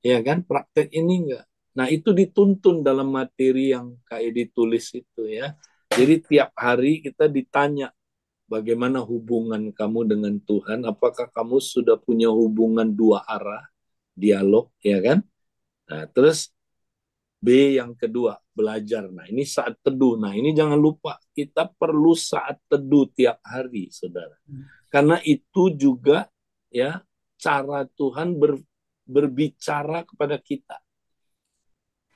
Ya kan, praktek ini enggak? Nah, itu dituntun dalam materi yang kayak ditulis itu ya. Jadi tiap hari kita ditanya, bagaimana hubungan kamu dengan Tuhan? Apakah kamu sudah punya hubungan dua arah, dialog, ya kan? Nah, terus B yang kedua, belajar. Nah, ini saat teduh. Nah, ini jangan lupa, kita perlu saat teduh tiap hari, saudara. Karena itu juga ya cara Tuhan berbicara kepada kita.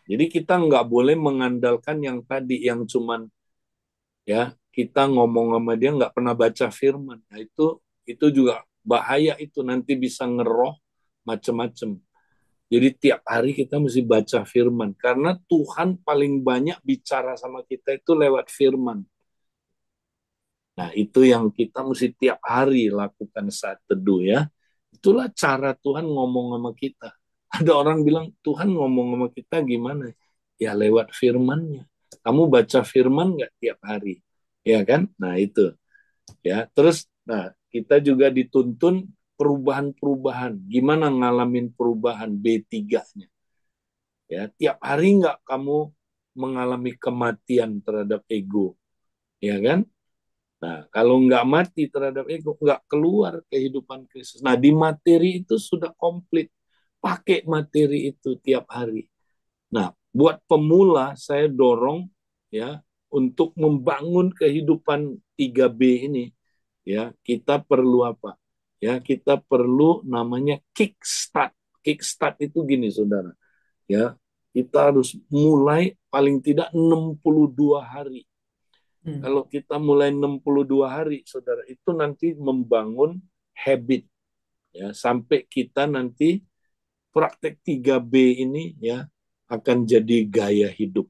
Jadi kita nggak boleh mengandalkan yang tadi, yang cuman ya kita ngomong sama dia nggak pernah baca firman. Nah, itu juga bahaya, itu nanti bisa ngeroh macem-macem. Jadi tiap hari kita mesti baca firman. Karena Tuhan paling banyak bicara sama kita itu lewat firman. Nah, itu yang kita mesti tiap hari lakukan saat teduh ya. Itulah cara Tuhan ngomong sama kita. Ada orang bilang, Tuhan ngomong sama kita gimana? Ya lewat firman-Nya. Kamu baca firman nggak tiap hari? Ya kan? Nah, itu. Ya, terus nah, kita juga dituntun perubahan-perubahan. Gimana ngalamin perubahan B3-nya? Ya, tiap hari nggak kamu mengalami kematian terhadap ego, ya kan? Nah, kalau nggak mati terhadap ego, nggak keluar kehidupan Kristus. Nah, di materi itu sudah komplit. Pakai materi itu tiap hari. Nah, buat pemula saya dorong ya untuk membangun kehidupan 3B ini. Ya, kita perlu apa? Ya, kita perlu namanya kickstart. Kickstart itu gini, saudara. Ya, kita harus mulai paling tidak 62 hari. Kalau kita mulai 62 hari, saudara, itu nanti membangun habit. Ya, sampai kita nanti praktek 3B ini ya akan jadi gaya hidup.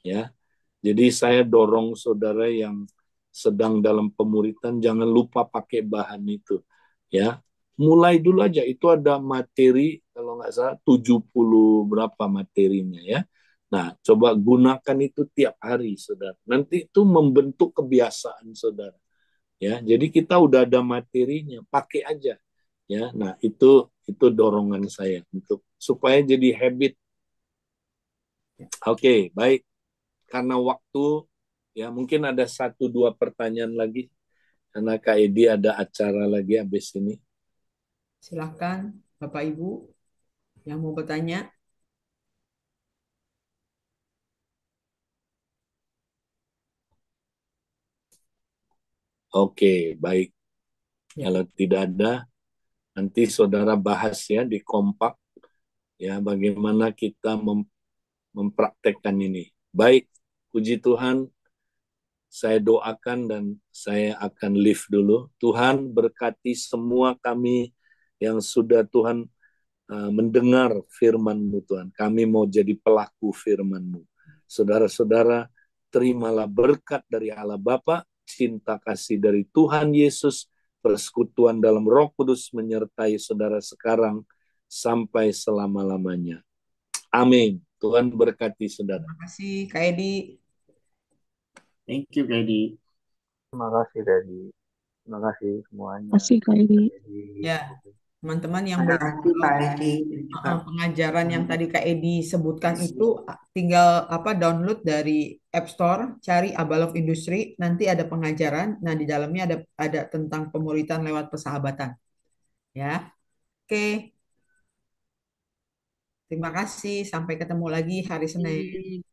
Ya, jadi saya dorong saudara yang sedang dalam pemuritan, jangan lupa pakai bahan itu. Ya, mulai dulu aja. Itu ada materi, kalau nggak salah 70 berapa materinya ya. Nah, coba gunakan itu tiap hari, saudara. Nanti itu membentuk kebiasaan, saudara. Ya, jadi kita udah ada materinya, pakai aja. Ya, nah itu dorongan saya untuk supaya jadi habit. Oke, baik. Karena waktu, ya mungkin ada satu dua pertanyaan lagi. Karena Kak Edi ada acara lagi habis ini. Silahkan Bapak Ibu yang mau bertanya. Oke, baik. Ya. Kalau tidak ada, nanti saudara bahas ya di kompak. Ya, bagaimana kita mempraktekkan ini. Baik, puji Tuhan, saya doakan dan saya akan live dulu. Tuhan berkati semua kami yang sudah Tuhan mendengar firman-Mu Tuhan. Kami mau jadi pelaku firman-Mu. Saudara-saudara, terimalah berkat dari Allah Bapa, cinta kasih dari Tuhan Yesus, persekutuan dalam Roh Kudus menyertai saudara sekarang sampai selama-lamanya. Amin. Tuhan berkati saudara. Terima kasih Kak Edi. Thank you, Kedi. Terima kasih Dedi. Terima kasih semuanya. Kasih Kak Edi. Dedi. Ya, teman-teman yang Terima belum kasih Pak follow Edi juga. pengajaran yang tadi Kak Edi sebutkan itu, tinggal download dari App Store, cari Abah Love Industry, nanti ada pengajaran. Nah, di dalamnya ada tentang pemuritan lewat persahabatan. Ya. Oke, terima kasih. Sampai ketemu lagi hari Senin.